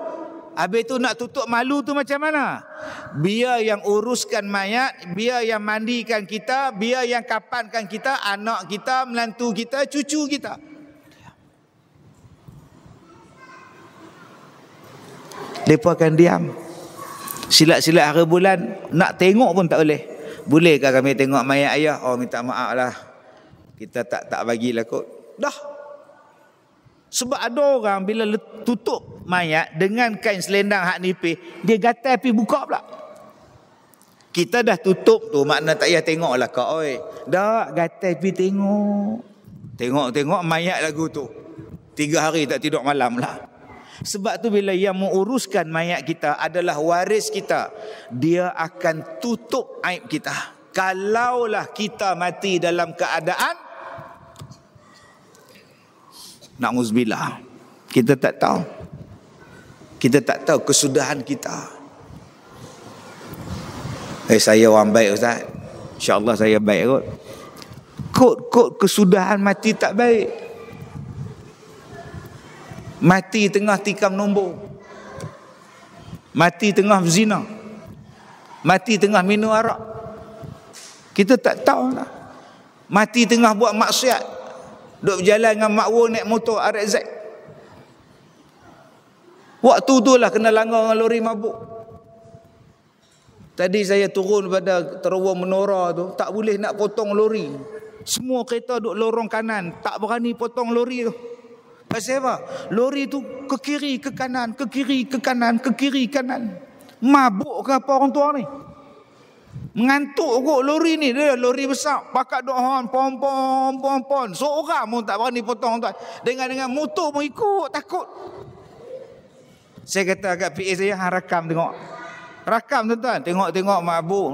Habis tu nak tutup malu tu macam mana? Biar yang uruskan mayat, biar yang mandikan kita, biar yang kapankan kita, anak kita, menantu kita, cucu kita. Mereka akan diam. Silat-silat hari bulan, nak tengok pun tak boleh. Bolehkah kami tengok mayat ayah? Oh minta maaf lah, kita tak bagilah kot. Dah. Sebab ada orang bila tutup mayat dengan kain selendang hak nipis, dia gatal pergi buka pula. Kita dah tutup tu, makna tak payah tengok lah kak. Oi, dah gatal pergi tengok. Tengok mayat lagu tu. 3 hari tak tidur malam lah. Sebab tu bila yang menguruskan mayat kita adalah waris kita, dia akan tutup aib kita. Kalaulah kita mati dalam keadaan na'udzubillah, kita tak tahu. Kita tak tahu kesudahan kita. Saya orang baik Ustaz. InsyaAllah saya baik kot. Kod kesudahan mati tak baik. Mati tengah tikam nombor. Mati tengah berzina. Mati tengah minum arak. Kita tak tahu lah. Mati tengah buat maksiat. Duk berjalan dengan makwo naik motor RX. Waktu tu lah kena langgar dengan lori mabuk. Tadi saya turun pada terowong menora tu, tak boleh nak potong lori. Semua kereta duk lorong kanan, tak berani potong lori tu. Pasal apa? Lori tu ke kiri ke kanan, ke kiri ke kanan, ke kiri kanan. Mabuk ke apa orang tua ni? Mengantuk kot lori ni. Dia lori besar, pakat duk horn pom. Seorang pun tak berani potong tuan. Dengan motor pun ikut, takut. Saya kata kat PA saya, hang rakam tengok. Rakam tuan-tuan, tengok mabuk.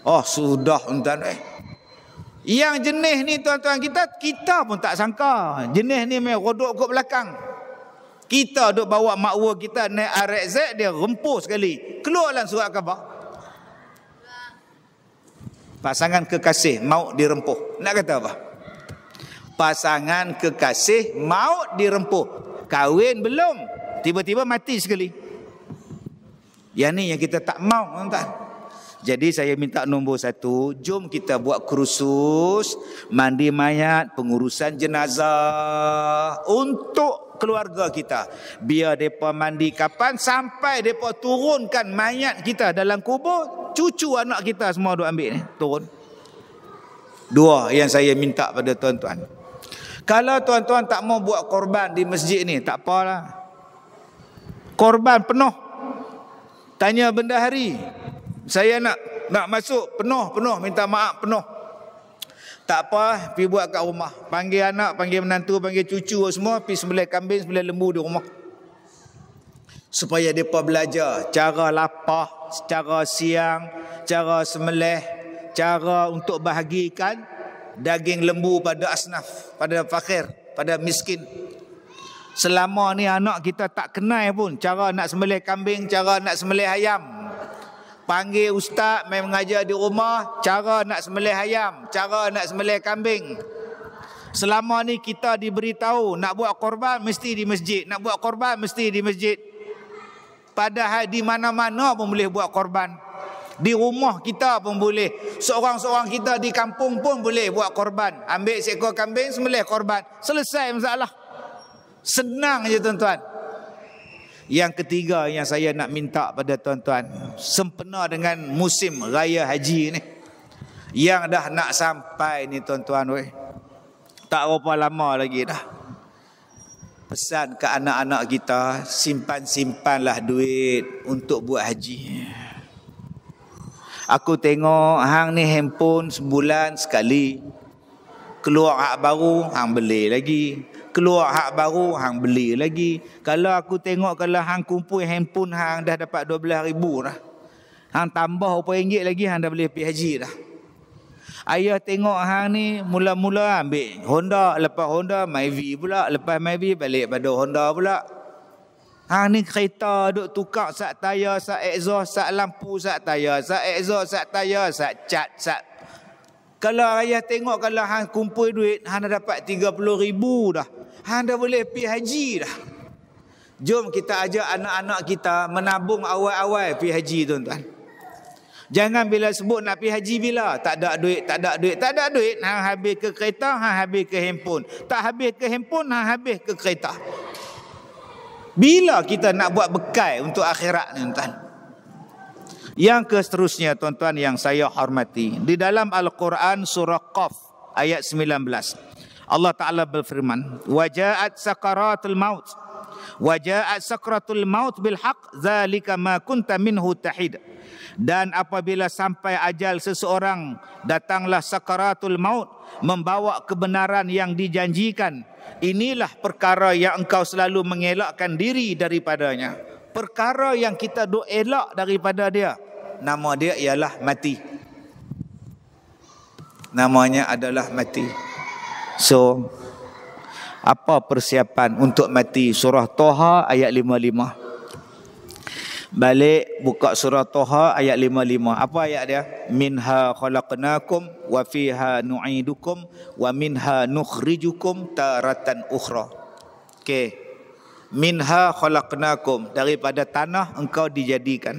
Oh sudah tuan-tuan. Yang jenis ni tuan-tuan, kita pun tak sangka. Jenis ni main rodok kot belakang. Kita duk bawa makwa kita naik RX, dia rempuh sekali. Keluarlah surat khabar. Pasangan kekasih maut dirempuh. Nak kata apa? Pasangan kekasih maut dirempuh. Kahwin belum, tiba-tiba mati sekali. Yang ni yang kita tak mau, tuan-tuan. Jadi saya minta nombor 1, jom kita buat kursus mandi mayat, pengurusan jenazah untuk keluarga kita. Biar mereka mandi kapan, sampai mereka turunkan mayat kita dalam kubur, cucu anak kita semua duk ambil ni, turun. 2 yang saya minta pada tuan-tuan. Kalau tuan-tuan tak mau buat korban di masjid ni, tak apalah. Korban penuh. Tanya bendahari, saya nak masuk penuh, minta maaf penuh. Tak apa, pergi buat kat rumah. Panggil anak, panggil menantu, panggil cucu semua, pergi sembelih kambing, sembelih lembu di rumah. Supaya mereka belajar cara lapah, cara siang, cara sembelih, cara untuk bahagikan daging lembu pada asnaf, pada fakir, pada miskin. Selama ni anak kita tak kenal pun cara nak sembelih kambing, cara nak sembelih ayam. Panggil ustaz main mengajar di rumah cara nak sembelih ayam, cara nak sembelih kambing. Selama ni kita diberitahu nak buat korban mesti di masjid, nak buat korban mesti di masjid. Padahal di mana-mana pun boleh buat korban. Di rumah kita pun boleh. Seorang-seorang kita di kampung pun boleh buat korban. Ambil seekor kambing, sembelih korban. Selesai masalah. Senang je tuan-tuan. Yang ketiga yang saya nak minta pada tuan-tuan, sempena dengan musim raya haji ni yang dah nak sampai ni tuan-tuan, tak berapa lama lagi dah. Pesan ke anak-anak kita, simpan-simpanlah duit untuk buat haji. Aku tengok hang ni handphone sebulan sekali, keluar hak baru hang beli lagi, keluar hak baru hang beli lagi. Kalau aku tengok kalau hang kumpul handphone hang dah dapat 12,000 dah. Hang tambah RM4 lagi hang dah boleh pergi haji dah. Ayah tengok hang ni mula-mula ambil Honda, lepas Honda Myvi pula, lepas Myvi balik pada Honda pula. Hang ni kereta duk tukar sak tayar, sak exhaust, sak lampu, sak tayar, sak exhaust, sak tayar, sak cat, sak. Kalau ayah tengok kalau hang kumpul duit, hang dah dapat 30,000 dah. Hang dah boleh pergi haji dah. Jom kita ajak anak-anak kita menabung awal-awal pergi haji tuan-tuan. Jangan bila sebut nak pergi haji bila tak ada duit, tak ada duit, tak ada duit, hang habis ke kereta, hang habis ke handphone. Tak habis ke handphone, hang habis ke kereta. Bila kita nak buat bekal untuk akhirat ni tuan-tuan? Yang seterusnya tuan-tuan yang saya hormati, di dalam Al-Quran surah Qaf ayat 19 Allah Ta'ala berfirman, waja'at sakaratul maut, waja'at sakratul maut bil haq, zalika ma kunta minhu tahid. Dan apabila sampai ajal seseorang, datanglah sakaratul maut, membawa kebenaran yang dijanjikan. Inilah perkara yang engkau selalu mengelakkan diri daripadanya. Perkara yang kita duk elak daripada dia, nama dia ialah mati. Namanya adalah mati. So, apa persiapan untuk mati? Surah Toha ayat 55. Balik buka surah Toha ayat 55. Apa ayat dia? Minha khalaqnakum wa fiha nu'idukum wa minha nukhrijukum taratan ukhra. Okey. Minha khalaqnakum, daripada tanah engkau dijadikan.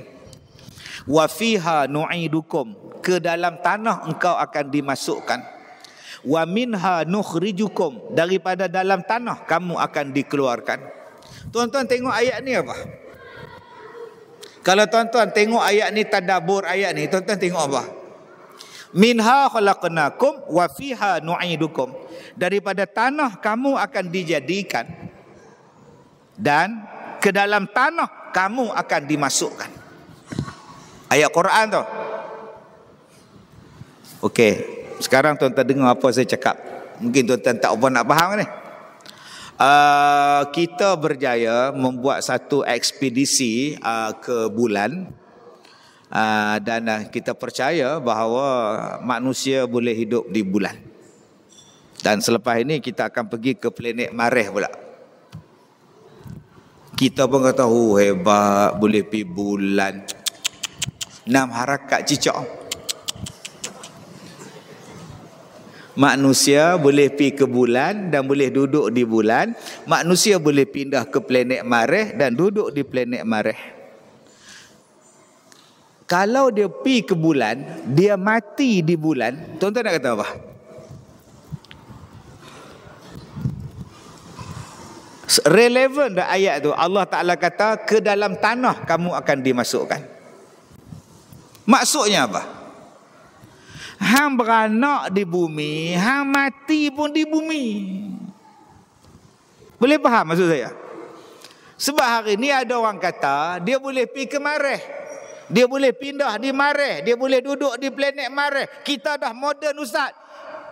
Wa fiha nu'idukum, ke dalam tanah engkau akan dimasukkan. Wa minha nukhrijukum, daripada dalam tanah kamu akan dikeluarkan. Tuan-tuan tengok ayat ni apa? Kalau tuan-tuan tengok ayat ni, tadabbur ayat ni, tuan-tuan tengok apa? Minha khalaqnakum wa fiha nu'idukum, daripada tanah kamu akan dijadikan dan ke dalam tanah kamu akan dimasukkan. Ayat Quran tu. Okey, sekarang tuan-tuan dengar apa saya cakap. Mungkin tuan-tuan tak apa nak faham ni. Kita berjaya membuat satu ekspedisi ke bulan, dan kita percaya bahawa manusia boleh hidup di bulan. Dan selepas ini kita akan pergi ke planet Marikh pula. Kita pun kata, oh hebat, boleh pergi bulan. 6 harakat cicak. Manusia boleh pergi ke bulan dan boleh duduk di bulan. Manusia boleh pindah ke planet Marikh dan duduk di planet Marikh. Kalau dia pi ke bulan, dia mati di bulan, tuan-tuan nak kata apa? Relevan dah ayat tu. Allah Ta'ala kata, ke dalam tanah kamu akan dimasukkan. Maksudnya apa? Hang beranak di bumi, hang mati pun di bumi. Boleh faham maksud saya? Sebab hari ni ada orang kata, dia boleh pergi ke Mareh, dia boleh pindah di Mareh, dia boleh duduk di planet Mareh. Kita dah moden ustaz.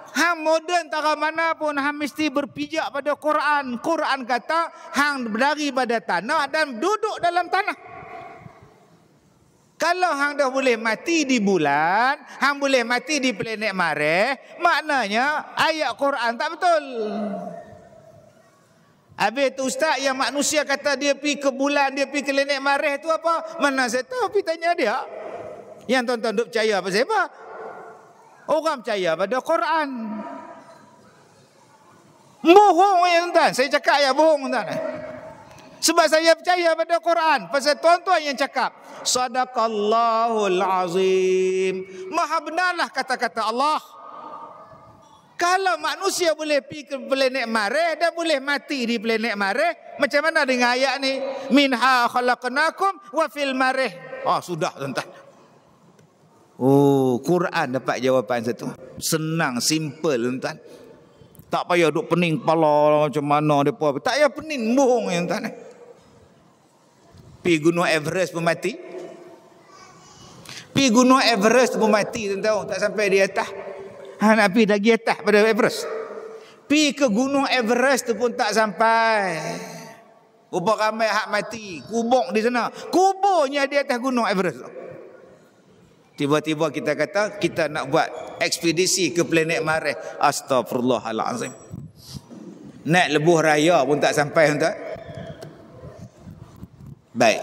Hang moden tara mana pun hang mesti berpijak pada Quran. Quran kata hang berlari pada tanah dan duduk dalam tanah. Kalau hang dah boleh mati di bulan, hang boleh mati di planet Mareh, maknanya ayat Quran tak betul. Habis tu ustaz, yang manusia kata dia pergi ke bulan, dia pergi ke planet Mareh tu apa? Mana saya tahu, pergi tanya dia. Yang tuan-tuan duk percaya apa siapa? Orang percaya pada Quran. Bohong ya tuan-tuan. Saya cakap ya bohong tuan-tuan. Sebab saya percaya pada Quran. Pasal tuan-tuan yang cakap, Sadaqallahul Azim. Maha benarlah kata-kata Allah. Kalau manusia boleh pergi ke planet Mareh dan boleh mati di planet Mareh, macam mana dengan ayat ni? Minha khalaqnakum wa fil Mareh. Oh, sudah tuan-tuan. Oh, Quran dapat jawapan satu. Senang, simple tuan-tuan. Tak payah duk pening kepala macam mana depa. Tak payah pening, bohong tuan-tuan. Pi Gunung Everest pun mati. Pi Gunung Everest pun mati tuan-tuan, tak sampai di atas. Nak pi lagi atas pada Everest. Pi ke Gunung Everest tu pun tak sampai. Berapa ramai hak mati, kubur di sana. Kuburnya di atas Gunung Everest. Tiba-tiba kita kata kita nak buat ekspedisi ke planet Mareh. Astagfirullahalazim. Naik lebuh raya pun tak sampai tuan. Baik.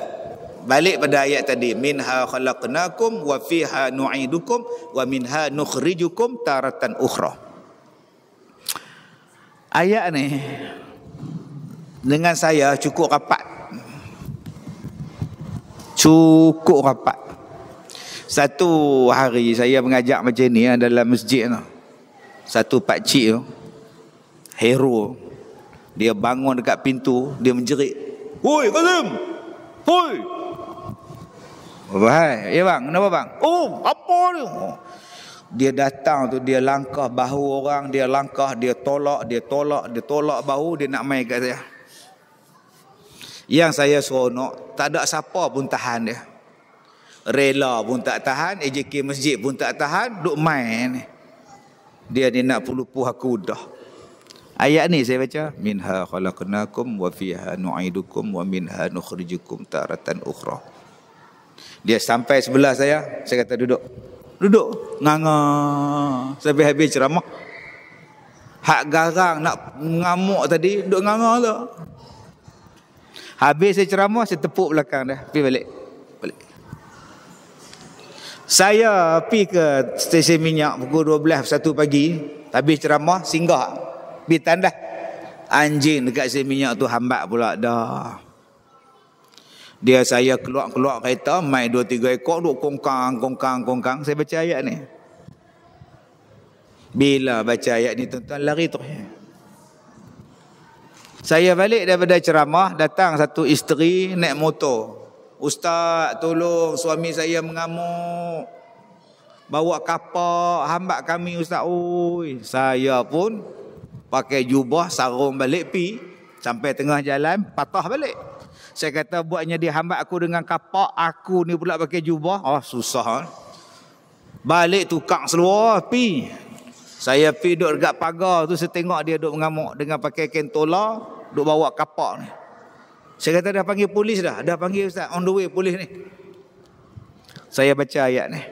Balik pada ayat tadi, minha khalaqnakum wa fiha nu'idukum wa minha nukhrijukum taratan ukhra. Ayat ni dengan saya cukup rapat. Cukup rapat. Satu hari saya mengajar macam ni dalam masjid tu. Satu pakcik tu, hero, dia bangun dekat pintu, dia menjerit, "Hoi Kazim! Hoi!" "Wahai, ya bang, kenapa bang?" "Oh, apa ni?" Dia datang tu, dia langkah bahu orang, dia langkah, dia tolak bahu, dia nak main kat saya. Yang saya seronok, tak ada siapa pun tahan dia. Rela pun tak tahan, AJK masjid pun tak tahan, duk main ni. Dia ni nak pelupuh aku dah. Ayat ni saya baca, minha khalaqnakum wa fiha nu'idukum wa minha nukhrijukum taratan ukhra. Dia sampai sebelah saya kata duduk. Duduk, nganga sampai habis ceramah. Hak garang nak ngamuk tadi, duduk nganga tu. Habis saya ceramah, saya tepuk belakang dah, pergi balik. Saya pergi ke stesen minyak pukul 12:01 pagi. Habis ceramah, singgah pergi tandas. Anjing dekat stesen minyak tu hambat pula dah. Dia saya keluar kereta, mai 2-3 ekor duk kongkang. Saya baca ayat ni. Bila baca ayat ni tuan-tuan lari terus. Saya balik daripada ceramah, datang satu isteri naik motor. "Ustaz, tolong suami saya mengamuk. Bawa kapak, hambat kami ustaz." Oi, saya pun pakai jubah, sarung balik pi. Sampai tengah jalan, patah balik. Saya kata buatnya dia hambat aku dengan kapak, aku ni pula pakai jubah. Oh, susah. Balik tukang seluar pi. Saya pi duduk dekat pagar tu, saya tengok dia duduk mengamuk dengan pakai kentola, duduk bawa kapak ni. Saya kata dah panggil polis dah. Dah panggil ustaz, on the way polis ni. Saya baca ayat ni.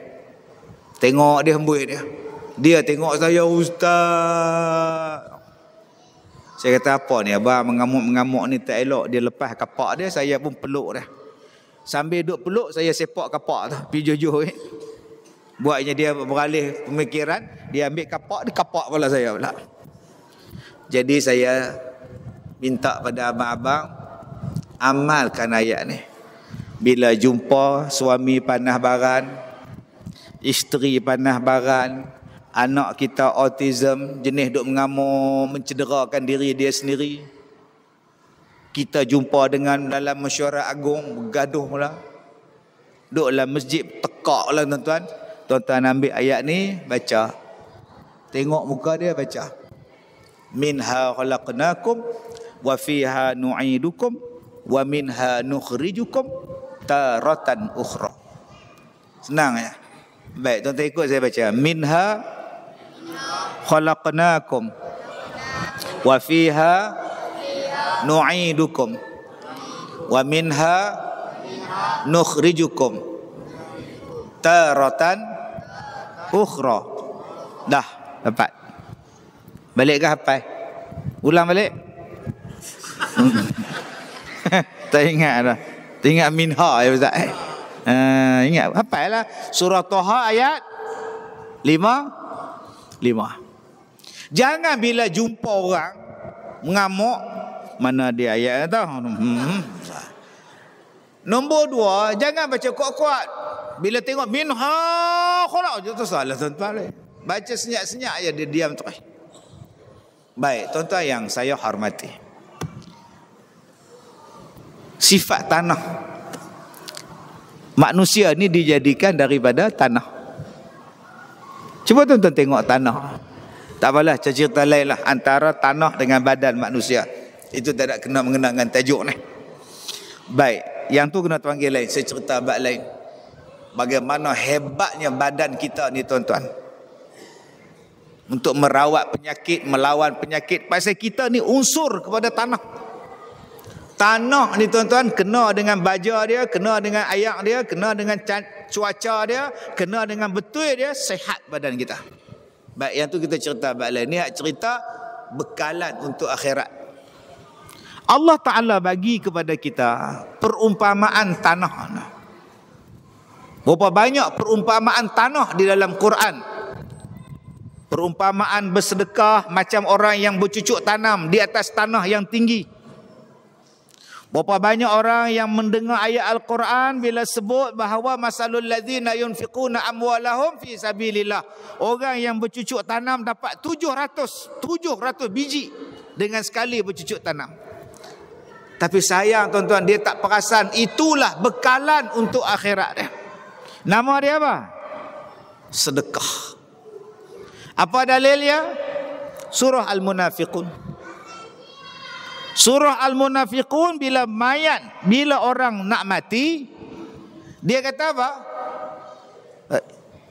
Tengok dia hembus dia. Dia tengok saya, "Ustaz." Saya kata, "Apa ni abang mengamuk-mengamuk ni tak elok." Dia lepas kapak dia, saya pun peluk dah. Sambil duduk peluk, saya sepak kapak tu. Pergi jauh-jauh. Buatnya dia beralih pemikiran, dia ambil kapak, dia kapak kepala saya pula. Jadi saya minta pada abang-abang, amalkan ayat ni. Bila jumpa suami panah baran, isteri panah baran, anak kita autism, jenis duk mengamuk, mencederakan diri dia sendiri, kita jumpa dengan dalam mesyuarat agung, bergaduh pula, duk dalam masjid, tekak lah tuan-tuan. Tuan-tuan ambil ayat ni, baca. Tengok muka dia, baca. Minha khalaqnakum wa fiha nu'idukum wa minha nukhrijukum taratan ukhra. Senang ya? Baik, tuan-tuan ikut saya baca. Minha khalaqnakum wa fiha nu'idukum wa minha nukhrijukum taratan ukhra. Dah dapat. Balik ke hafal? Ulang balik. Tak ingat dah. Tak ingat minha ya Ustaz. Ingat hafal lah. Surah Taha ayat 5. Jangan bila jumpa orang mengamuk, mana dia ayat tu? Nombor 2, jangan baca kuat-kuat. Bila tengok minha khalaq, itu salah tuan-tuan. Baca senyap-senyap aja, dia diam terus. Baik, tuan-tuan yang saya hormati. Sifat tanah. Manusia ni dijadikan daripada tanah. Cuba tuan-tuan tengok tanah. Tak apalah, cerita lain lah antara tanah dengan badan manusia. Itu tak ada kena mengenangkan tajuk ni. Baik, yang tu kena panggil lain. Saya cerita bab lain. Bagaimana hebatnya badan kita ni tuan-tuan. Untuk merawat penyakit, melawan penyakit. Pasal kita ni unsur kepada tanah. Tanah ni tuan-tuan kena dengan baja dia, kena dengan ayak dia, kena dengan cuaca dia, kena dengan betul dia, sihat badan kita. Baik, yang tu kita cerita bab lain. Ni cerita bekalan untuk akhirat. Allah Ta'ala bagi kepada kita perumpamaan tanah. Berapa banyak perumpamaan tanah di dalam Quran. Perumpamaan bersedekah macam orang yang bercucuk tanam di atas tanah yang tinggi. Berapa banyak orang yang mendengar ayat Al-Quran bila sebut bahawa masalul ladzina yunfiquna amwalahum fi sabilillah. Orang yang bercucuk tanam dapat 700 biji dengan sekali bercucuk tanam. Tapi sayang tuan-tuan, dia tak perasan itulah bekalan untuk akhirat dia. Nama dia apa? Sedekah. Apa dalilnya? Surah Al-Munafiqun. Surah Al-Munafiqun bila orang nak mati, dia kata apa?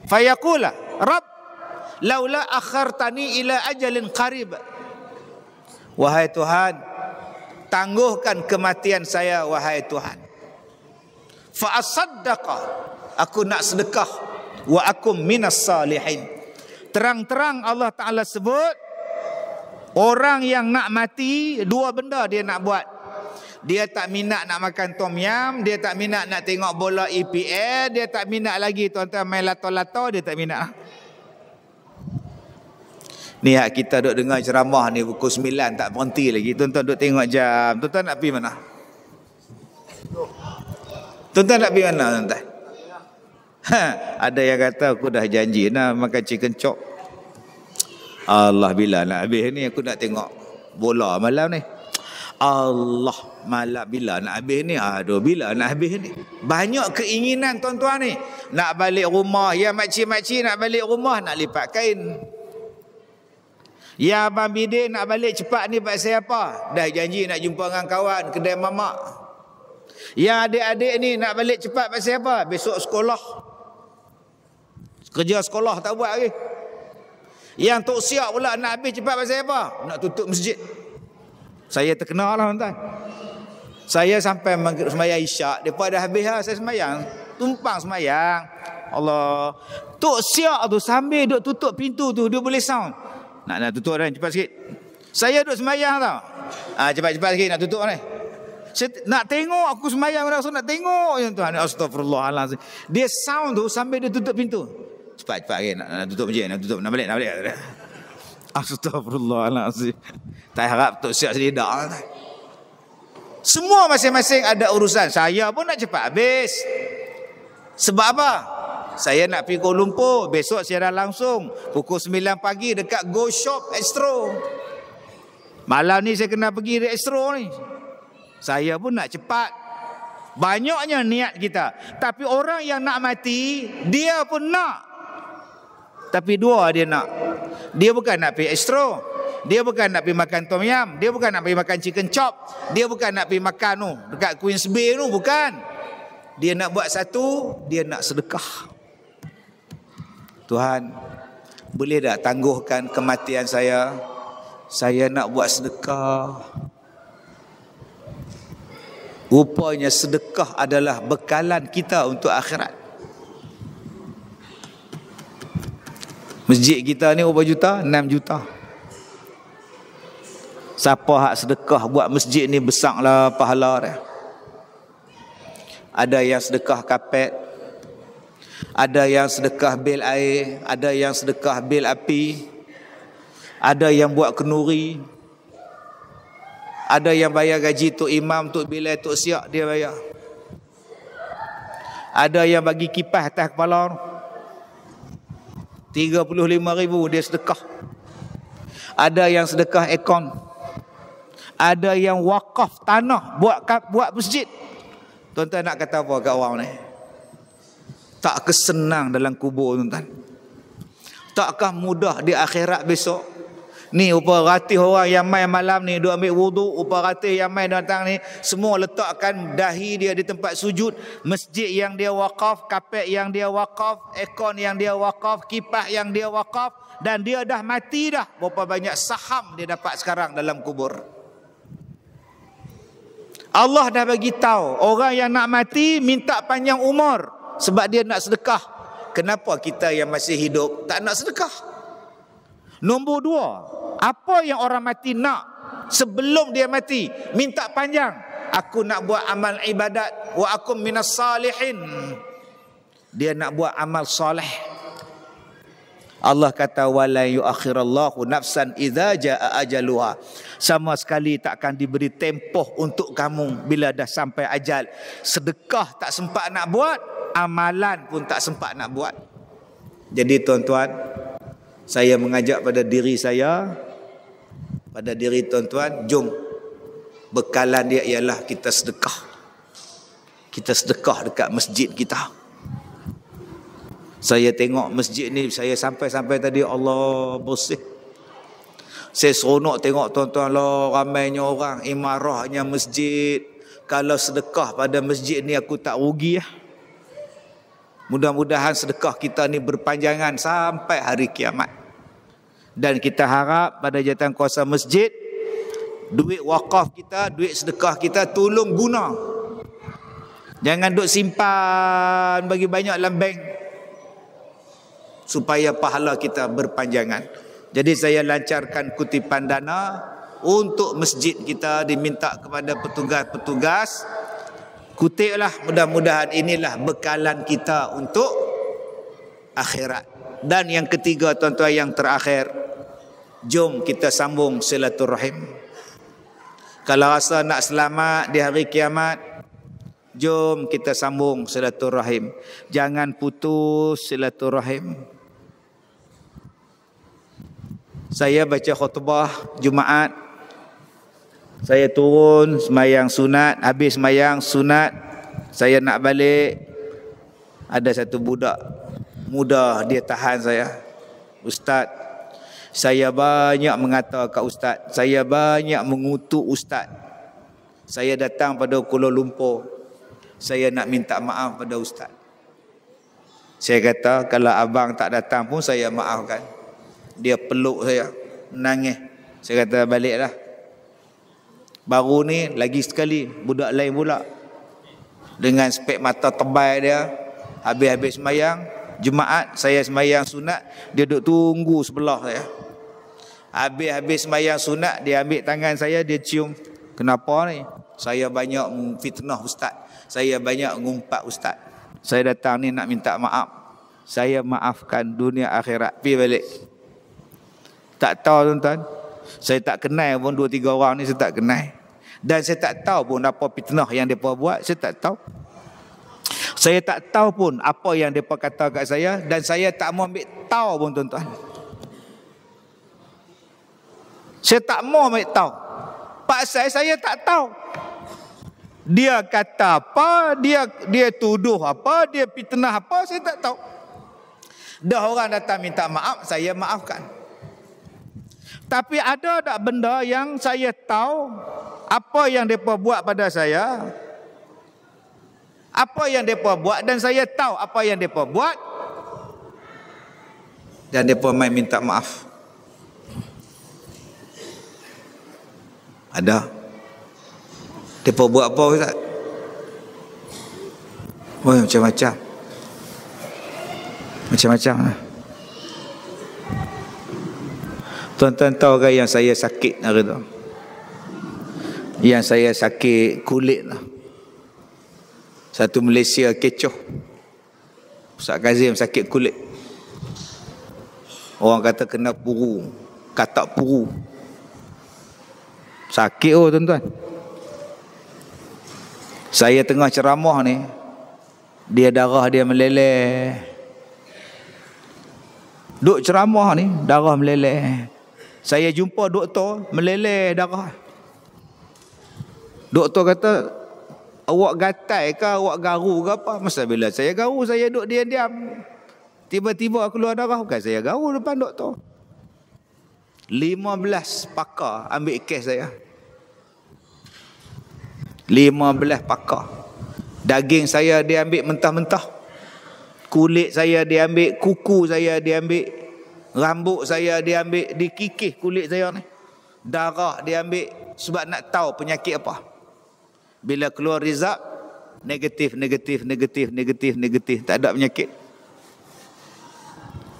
Fayaqula Rabb laula akhartani ila ajalin qarib. Wahai Tuhan, tangguhkan kematian saya wahai Tuhan. Fa asaddaqa, aku nak sedekah, wa akum minas salihin. Terang-terang Allah Ta'ala sebut orang yang nak mati, dua benda dia nak buat. Dia tak minat nak makan tom yam, dia tak minat nak tengok bola EPL, dia tak minat lagi tuan-tuan main lato-lato, dia tak minat. Ni hak kita duk dengar ceramah ni pukul 9 tak berhenti lagi. Tuan-tuan duk tengok jam. Tuan-tuan nak pergi mana? Tuan-tuan nak pergi mana tuan-tuan? Ada yang kata aku dah janji nak makan chicken chop. Allah, bila nak habis ni, aku nak tengok bola malam ni. Allah, malam bila nak habis ni? Aduh, bila nak habis ni? Banyak keinginan tuan-tuan ni. Nak balik rumah, ya makcik-makcik nak balik rumah, nak lipat kain. Ya abang bidik nak balik cepat ni pasal apa? Dah janji nak jumpa dengan kawan kedai mamak. Ya adik-adik ni nak balik cepat pasal apa? Besok sekolah. Kerja sekolah tak buat lagi. Yang tok siap pula nak habis cepat pasal apa? Nak tutup masjid. Saya terkenal lah tuan-tuan. Saya sampai sembahyang isyak, depa dah habis lah saya sembahyang. Tumpang sembahyang. Allah. Tok siap tu sambil duk tutup pintu tu, dia boleh sound. Nak tutup dah, cepat sikit. Saya duk sembahyang tau. Cepat-cepat sikit nak tutup ni. Nak tengok aku sembahyang, nak tengok tuan. Astagfirullahalazim. Dia sound tu sambil dia tutup pintu. Cepat-cepat sikit nak tutup masjid, nak balik. Astagfirullahalazim. Tak harap tok siap sedia. Semua masing-masing ada urusan. Saya pun nak cepat habis. Sebab apa? Saya nak pergi Kuala Lumpur. Besok saya dah langsung pukul 9 pagi dekat Go Shop Astro. Malam ni saya kena pergi di Astro ni. Saya pun nak cepat. Banyaknya niat kita. Tapi orang yang nak mati, dia pun nak. Tapi dua dia nak. Dia bukan nak pergi Astro. Dia bukan nak pergi makan tom yum. Dia bukan nak pergi makan chicken chop. Dia bukan nak pergi makan tu dekat Queens Bay tu. Bukan. Dia nak buat satu. Dia nak sedekah. Tuhan, boleh tak tangguhkan kematian saya? Saya nak buat sedekah. Rupanya sedekah adalah bekalan kita untuk akhirat. Masjid kita ni berapa juta? 6 juta. Siapa hak sedekah buat masjid ni besarlah pahala dia. Ada yang sedekah kapet, ada yang sedekah bil air, ada yang sedekah bil api, ada yang buat kenduri, ada yang bayar gaji tok imam, tok bilal, tok siak dia bayar. Ada yang bagi kipas atas kepala 35,000 dia sedekah. Ada yang sedekah aircon. Ada yang wakaf tanah buat masjid. Tuan-tuan nak kata apa kat orang ni? Tak kesenang dalam kubur, tuan-tuan. Takkah mudah di akhirat besok? Ni upah ratih orang yang main malam ni duk ambil wuduk, upah ratih yang main datang ni semua letakkan dahi dia di tempat sujud, masjid yang dia wakaf, kapet yang dia wakaf, aircon yang dia wakaf, kipas yang dia wakaf, dan dia dah mati dah. Berapa banyak saham dia dapat sekarang dalam kubur. Allah dah bagi tahu orang yang nak mati minta panjang umur sebab dia nak sedekah. Kenapa kita yang masih hidup tak nak sedekah? Nombor 2, apa yang orang mati nak sebelum dia mati? Minta panjang. Aku nak buat amal ibadat, wa akum minas salihin. Dia nak buat amal soleh. Allah kata wala yuakhirallahu nafsan idza jaa ajaluha. Sama sekali tak akan diberi tempoh untuk kamu bila dah sampai ajal. Sedekah tak sempat nak buat, amalan pun tak sempat nak buat. Jadi tuan-tuan, saya mengajak pada diri saya, pada diri tuan-tuan, jom bekalan dia ialah kita sedekah. Kita sedekah dekat masjid kita. Saya tengok masjid ni, saya sampai tadi Allah bersih. Saya seronok tengok tuan-tuan lah, ramainya orang, imarahnya masjid. Kalau sedekah pada masjid ni aku tak rugi ya. Mudah-mudahan sedekah kita ni berpanjangan sampai hari kiamat. Dan kita harap pada jawatankuasa masjid, duit wakaf kita, duit sedekah kita tolong guna. Jangan duk simpan bagi banyak dalam bank, supaya pahala kita berpanjangan. Jadi saya lancarkan kutipan dana untuk masjid kita, diminta kepada petugas-petugas. Kutiplah, mudah-mudahan inilah bekalan kita untuk akhirat. Dan yang ketiga tuan-tuan, yang terakhir, jom kita sambung silaturahim. Kalau rasa nak selamat di hari kiamat, jom kita sambung silaturahim. Jangan putus silaturahim. Saya baca khutbah Jumaat, saya turun semayang sunat, habis semayang sunat saya nak balik, ada satu budak muda dia tahan saya. Ustaz, saya banyak mengata kat ustaz, saya banyak mengutuk ustaz. Saya datang pada Kuala Lumpur, saya nak minta maaf pada ustaz. Saya kata kalau abang tak datang pun saya maafkan. Dia peluk saya, menangis. Saya kata baliklah. Baru ni lagi sekali budak lain pula, dengan spek mata tebal dia, habis-habis semayang Jumaat, saya semayang sunat, dia duduk tunggu sebelah saya. Habis-habis semayang sunat, dia ambil tangan saya, dia cium. Kenapa ni? Saya banyak fitnah ustaz, saya banyak ngumpat ustaz. Saya datang ni nak minta maaf. Saya maafkan dunia akhirat. Pergi balik. Tak tahu tuan-tuan, saya tak kenal pun 2-3 orang ni, saya tak kenal. Dan saya tak tahu pun apa fitnah yang mereka buat. Saya tak tahu. Saya tak tahu pun apa yang mereka kata kat saya. Dan saya tak mau ambil tahu pun tuan-tuan. Saya tak mau ambil tahu. Pasal saya tak tahu. Dia kata apa, dia tuduh apa, dia fitnah apa, saya tak tahu. Dah orang datang minta maaf, saya maafkan. Tapi ada tak benda yang saya tahu apa yang mereka buat pada saya? Apa yang mereka buat dan saya tahu apa yang mereka buat. Dan mereka main minta maaf. Ada. Mereka buat apa Ustaz? Oh, macam-macam. Macam-macam. Tuan-tuan tahu ke yang saya sakit hari tu? Yang saya sakit kulit lah. Satu Malaysia kecoh. Ustaz Kazim sakit kulit. Orang kata kena puru. Katak puru. Sakit tuan-tuan. Saya tengah ceramah ni. Dia darah dia meleleh. Duk ceramah ni, darah meleleh. Saya jumpa doktor, meleleh darah. Doktor kata, awak gatal ke, awak garu ke apa? Masa bila saya garu, saya duduk diam-diam. Tiba-tiba keluar darah. Bukan saya garu depan doktor. 15 pakar ambil kes saya. 15 pakar. Daging saya dia ambil mentah-mentah. Kulit saya dia ambil, kuku saya dia ambil, rambut saya dia ambil, dikikis kulit saya ni. Darah dia ambil sebab nak tahu penyakit apa. Bila keluar result, negatif. Tak ada penyakit.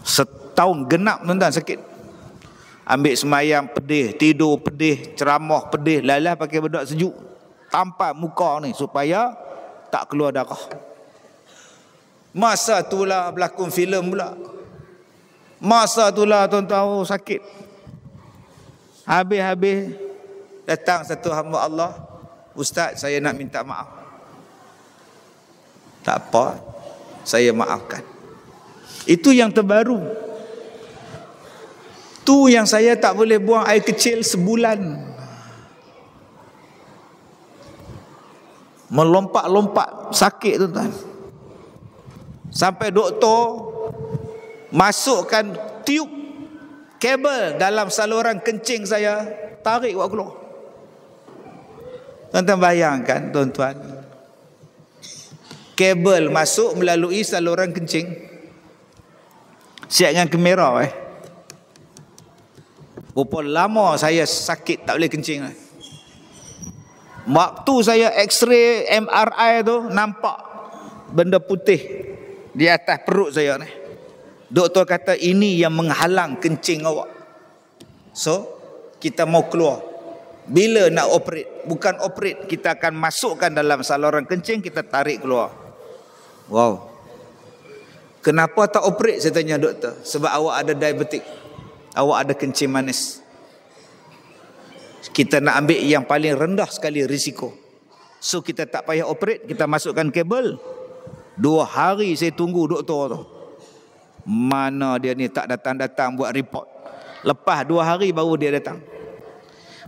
Setahun genap tuan-tuan sakit. Ambil semayang pedih, tidur pedih, ceramah pedih, lalah pakai bedak sejuk. Tampak muka ni supaya tak keluar darah. Masa itulah berlakon filem pula. Masa itulah tuan-tuan sakit. Habis-habis datang satu hamba Allah, Ustaz, saya nak minta maaf. Tak apa, saya maafkan. Itu yang terbaru. Tu yang saya tak boleh buang air kecil sebulan. Melompat-lompat sakit tuan-tuan. Sampai doktor masukkan tiub kabel dalam saluran kencing saya, tarik buat keluar. Tuan-tuan bayangkan tuan-tuan, kabel masuk melalui saluran kencing. Siap dengan kamera berapa lama saya sakit tak boleh kencing. Waktu saya X-ray MRI tu, nampak benda putih di atas perut saya ni. Doktor kata ini yang menghalang kencing awak. So kita mau keluar. Bila nak operate? Bukan operate, kita akan masukkan dalam saluran kencing, kita tarik keluar. Wow. Kenapa tak operate? Saya tanya doktor. Sebab awak ada diabetik. Awak ada kencing manis. Kita nak ambil yang paling rendah sekali risiko. So kita tak payah operate, kita masukkan kabel. 2 hari saya tunggu doktor tu. Mana dia ni tak datang-datang buat report. Lepas 2 hari baru dia datang.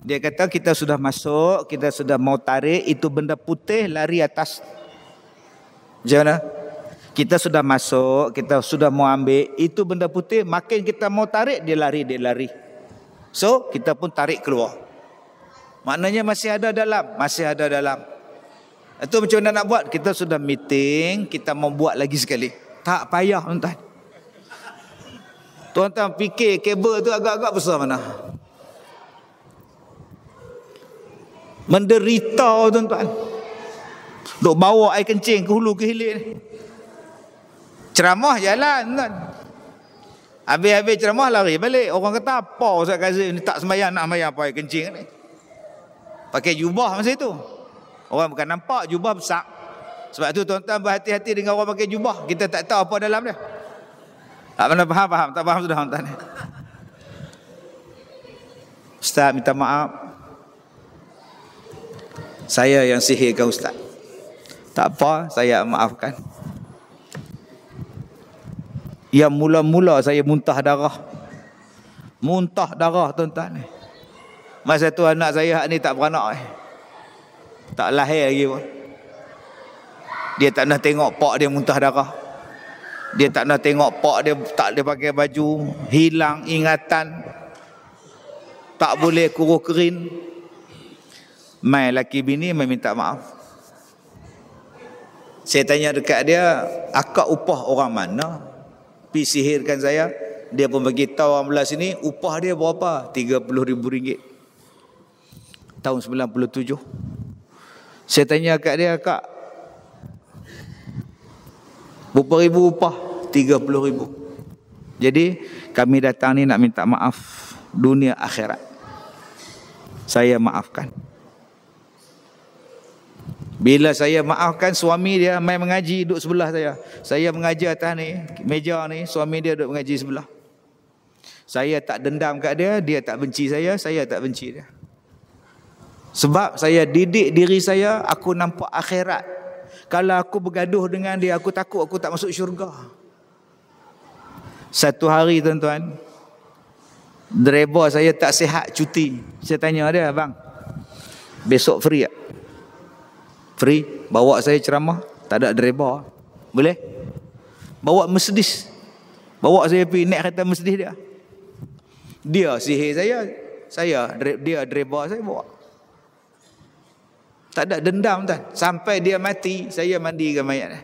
Dia kata kita sudah masuk, kita sudah mau tarik, itu benda putih lari atas. Macam mana? Kita sudah masuk, kita sudah mau ambil, itu benda putih, makin kita mau tarik, dia lari. So kita pun tarik keluar. Maknanya masih ada dalam. Itu macam mana nak buat? Kita sudah meeting, kita mau buat lagi sekali. Tak payah tuan-tuan. Tuan-tuan fikir kabel tu agak-agak besar mana? Menderita tuan-tuan. Duk bawa air kencing ke hulu ke hilir ni. Ceramah jalan tuan. Habis-habis ceramah lari balik. Orang kata apa Ustaz Kazim ni tak sembahyang nak sembahyang apa air kencing ni. Pakai jubah masa itu. Orang bukan nampak jubah besar. Sebab tu tuan-tuan berhati-hati dengan orang pakai jubah. Kita tak tahu apa dalam dia. Tak pernah faham. Tak faham sudah tuan-tuan. Ustaz minta maaf. Saya yang sihirkan ustaz. Tak apa, saya maafkan. Yang mula-mula saya muntah darah. Muntah darah tuan-tuan. Masa tu anak saya ni tak beranak. Tak lahir lagi pun. Dia tak nak tengok pak dia muntah darah. Dia tak nak tengok pak dia tak boleh pakai baju, hilang ingatan, tak boleh kuruh kerin. Mai laki bini mai minta maaf. Saya tanya dekat dia, akak upah orang mana? Pi sihirkan saya. Dia pun bagi tahu orang belah sini, upah dia berapa? RM30,000. Tahun 97. Saya tanya kat dia, kak, berapa ribu upah? RM30,000. Jadi kami datang ni nak minta maaf dunia akhirat. Saya maafkan. Bila saya maafkan, suami dia main mengaji duduk sebelah saya. Saya mengaji atas ni, meja ni, suami dia duduk mengaji sebelah. Saya tak dendam kat dia, dia tak benci saya tak benci dia. Sebab saya didik diri saya, aku nampak akhirat. Kalau aku bergaduh dengan dia, aku takut aku tak masuk syurga. Satu hari tuan-tuan, driver saya tak sihat, cuti. Saya tanya dia, bang, besok free tak? Free, bawa saya ceramah, tak ada driver. Boleh? Bawa Mercedes. Bawa saya pergi naik kereta Mercedes dia. Dia sihir saya dia driver saya bawa. Tak ada dendam tuan. Sampai dia mati, saya mandikan mayat dia.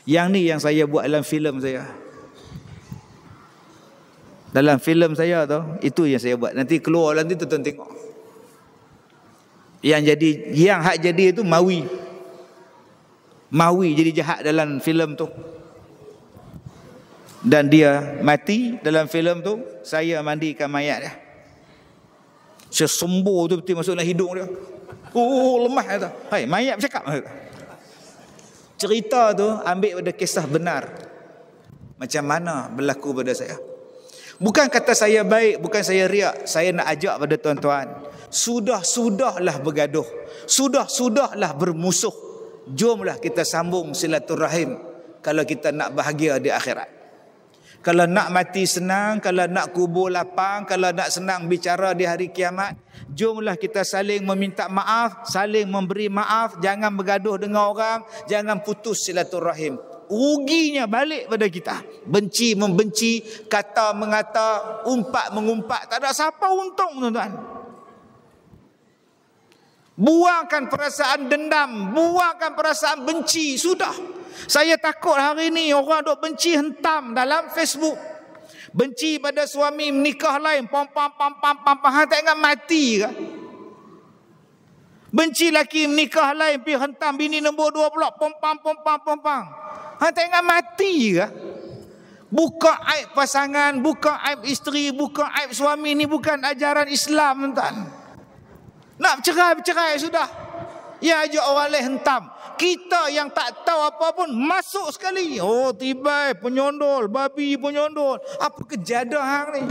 Yang ni yang saya buat dalam filem saya. Dalam filem saya tu, itu yang saya buat. Nanti keluar nanti tuan tengok. Yang hak jadi itu Mawi jadi jahat dalam filem tu. Dan dia mati dalam filem tu, saya mandikan mayat dia. Saya sembuh tu betul masuk dalam hidung dia. Oh, lemah kata. Hai, mayat bercakap. Cerita tu ambil pada kisah benar. Macam mana berlaku pada saya. Bukan kata saya baik, bukan saya riak. Saya nak ajak pada tuan-tuan, sudahlah bergaduh, sudahlah bermusuh. Jomlah kita sambung silaturahim kalau kita nak bahagia di akhirat. Kalau nak mati senang, kalau nak kubur lapang, kalau nak senang bicara di hari kiamat, jomlah kita saling meminta maaf, saling memberi maaf, jangan bergaduh dengan orang, jangan putus silaturahim. Ruginya balik pada kita. Benci membenci, kata mengata, umpat mengumpat, tak ada siapa untung tuan-tuan. Buangkan perasaan dendam, buangkan perasaan benci, sudah. Saya takut hari ni orang duk benci hentam dalam Facebook. Benci pada suami menikah lain, pam tak ingat mati ke? Benci laki menikah lain, pergi hentam bini nombor 2 pula, pam. Tak ingat mati ke? Buka aib pasangan, buka aib isteri, buka aib suami, ni bukan ajaran Islam tuan. Nak bercerai sudah. Ya ajak orang lain hentam. Kita yang tak tahu apa pun masuk sekali. Oh, tibai penyondol, babi penyondol. Apa kejadah hang ni?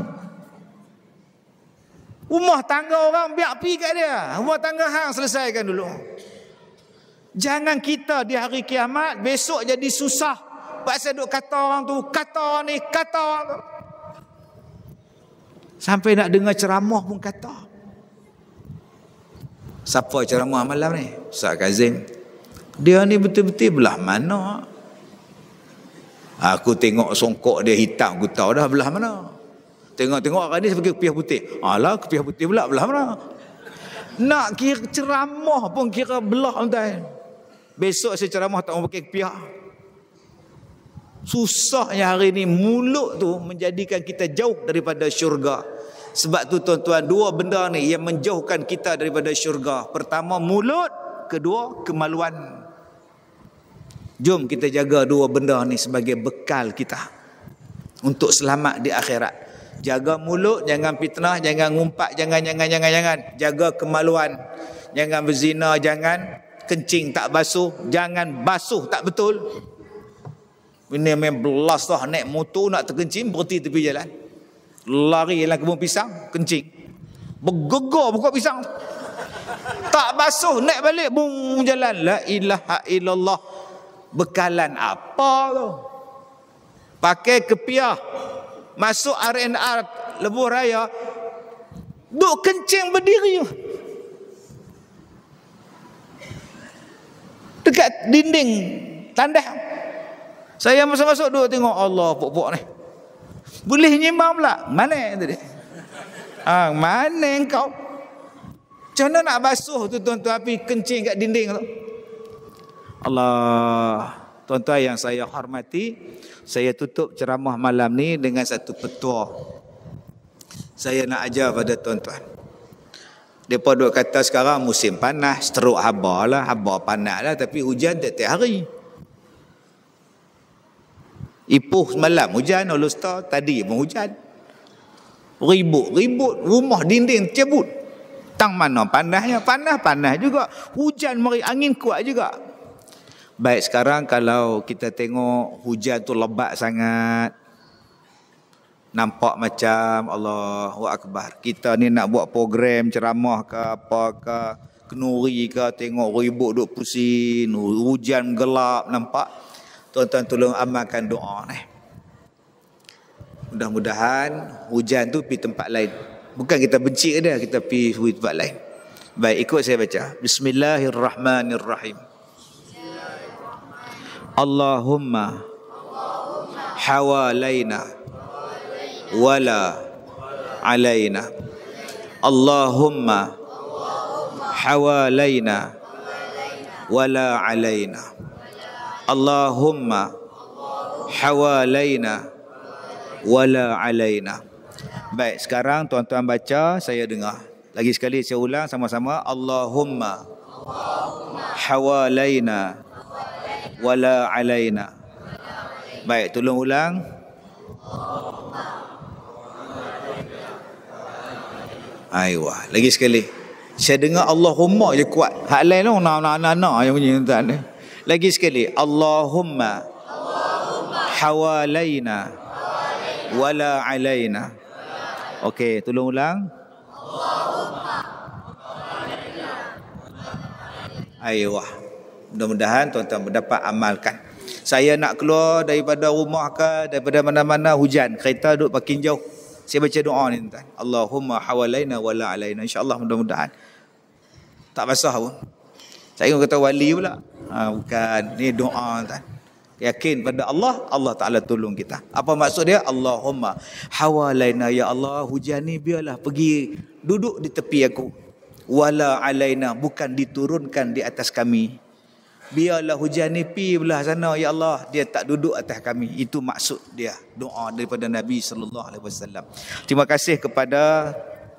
Rumah tangga orang biar pergi kat dia. Rumah tangga hang selesaikan dulu. Jangan kita di hari kiamat besok jadi susah. Pasal duk kata orang tu, kata orang ni, kata orang tu. Sampai nak dengar ceramah pun kata. Siapa ceramah malam ni? Ustaz Kazim. Dia ni betul-betul belah mana? Aku tengok songkok dia hitam, aku tahu dah belah mana. Tengok-tengok orang ni sebagai kepiah putih. Alah, kepiah putih pula belah mana? Nak kira ceramah pun kira belah tuan. Besok saya ceramah tak mau pakai kepiah. Susahnya hari ni mulut tu menjadikan kita jauh daripada syurga. Sebab tu tuan-tuan, dua benda ni yang menjauhkan kita daripada syurga. Pertama mulut, kedua kemaluan. Jom kita jaga dua benda ni sebagai bekal kita untuk selamat di akhirat. Jaga mulut, jangan fitnah, jangan ngumpat, jangan. Jaga kemaluan. Jangan berzina, jangan kencing tak basuh, jangan basuh tak betul. Ini memang belas dah naik motor nak terkencing berhenti tepi jalan. Lari dalam kebun pisang, kencing. Bergegar buka pisang. Tak basuh, naik balik, bung jalan. La ilaha illallah. Bekalan apa tu? Pakai kepiah. Masuk R&R Lebuh Raya. Duk kencing berdiri. Dekat dinding tandas. Saya masuk-masuk duk tengok Allah pok-pok ni. Boleh nyimbang pula. Mana tadi? Mana engkau? Macam mana nak basuh tu tuan-tuan, api kencing kat dinding tu? Allah. Tuan-tuan yang saya hormati, saya tutup ceramah malam ni dengan satu petua. Saya nak ajar pada tuan-tuan. Mereka duk kata sekarang musim panas, teruk haba lah, haba panas lah, tapi hujan tiap-tiap hari. Ipoh semalam hujan, All-Star tadi pun hujan. Ribut rumah dinding cabut. Tang mana panasnya? Panas juga. Hujan mari, angin kuat juga. Baik, sekarang kalau kita tengok hujan tu lebat sangat, nampak macam Allahu Akbar. Kita ni nak buat program ceramah ke apa ke, kenuri ke, tengok ribut duk pusing, hujan gelap nampak. Tuan-tuan tolong amalkan doa ni. Mudah-mudahan hujan tu pergi tempat lain. Bukan kita benci ke dia, kita pergi tempat lain. Baik, ikut saya baca. Bismillahirrahmanirrahim. Allahumma hawalaina wala alaina. Allahumma hawalaina wala alaina. Allahumma hawalaina wala alaina. Baik, sekarang tuan-tuan baca, saya dengar. Lagi sekali saya ulang sama-sama. Allahumma hawalaina wala alaina. Baik, tolong ulang. Aiwah, lagi sekali. Saya dengar Allahumma je kuat. Hak lain tu nak yang bunyi tuan. Lagi sekali. Allahumma hawalaina wala alaina. Okey, tolong ulang. Aiwah. Mudah-mudahan tuan-tuan mendapat amalkan. Saya nak keluar daripada rumah ke, daripada mana-mana hujan, kereta duduk parking jauh, saya baca doa ni tuan. Allahumma hawalaina wala alaina. InsyaAllah mudah-mudahan tak basah pun. Saya kata wali pula. Bukan, ni doa tuan. Yakin pada Allah, Allah Ta'ala tolong kita. Apa maksud dia? Allahumma hawalaina, ya Allah, hujan ni biarlah pergi duduk di tepi aku. Wala alaina, bukan diturunkan di atas kami. Biarlah hujan ni pergi belah sana, ya Allah, dia tak duduk atas kami. Itu maksud dia, doa daripada Nabi SAW. Terima kasih kepada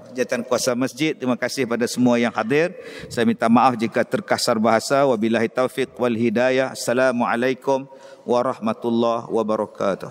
Jabatan Kuasa Masjid. Terima kasih pada semua yang hadir. Saya minta maaf jika terkasar bahasa. Wabillahi taufiq wal hidayah. Assalamualaikum warahmatullahi wabarakatuh.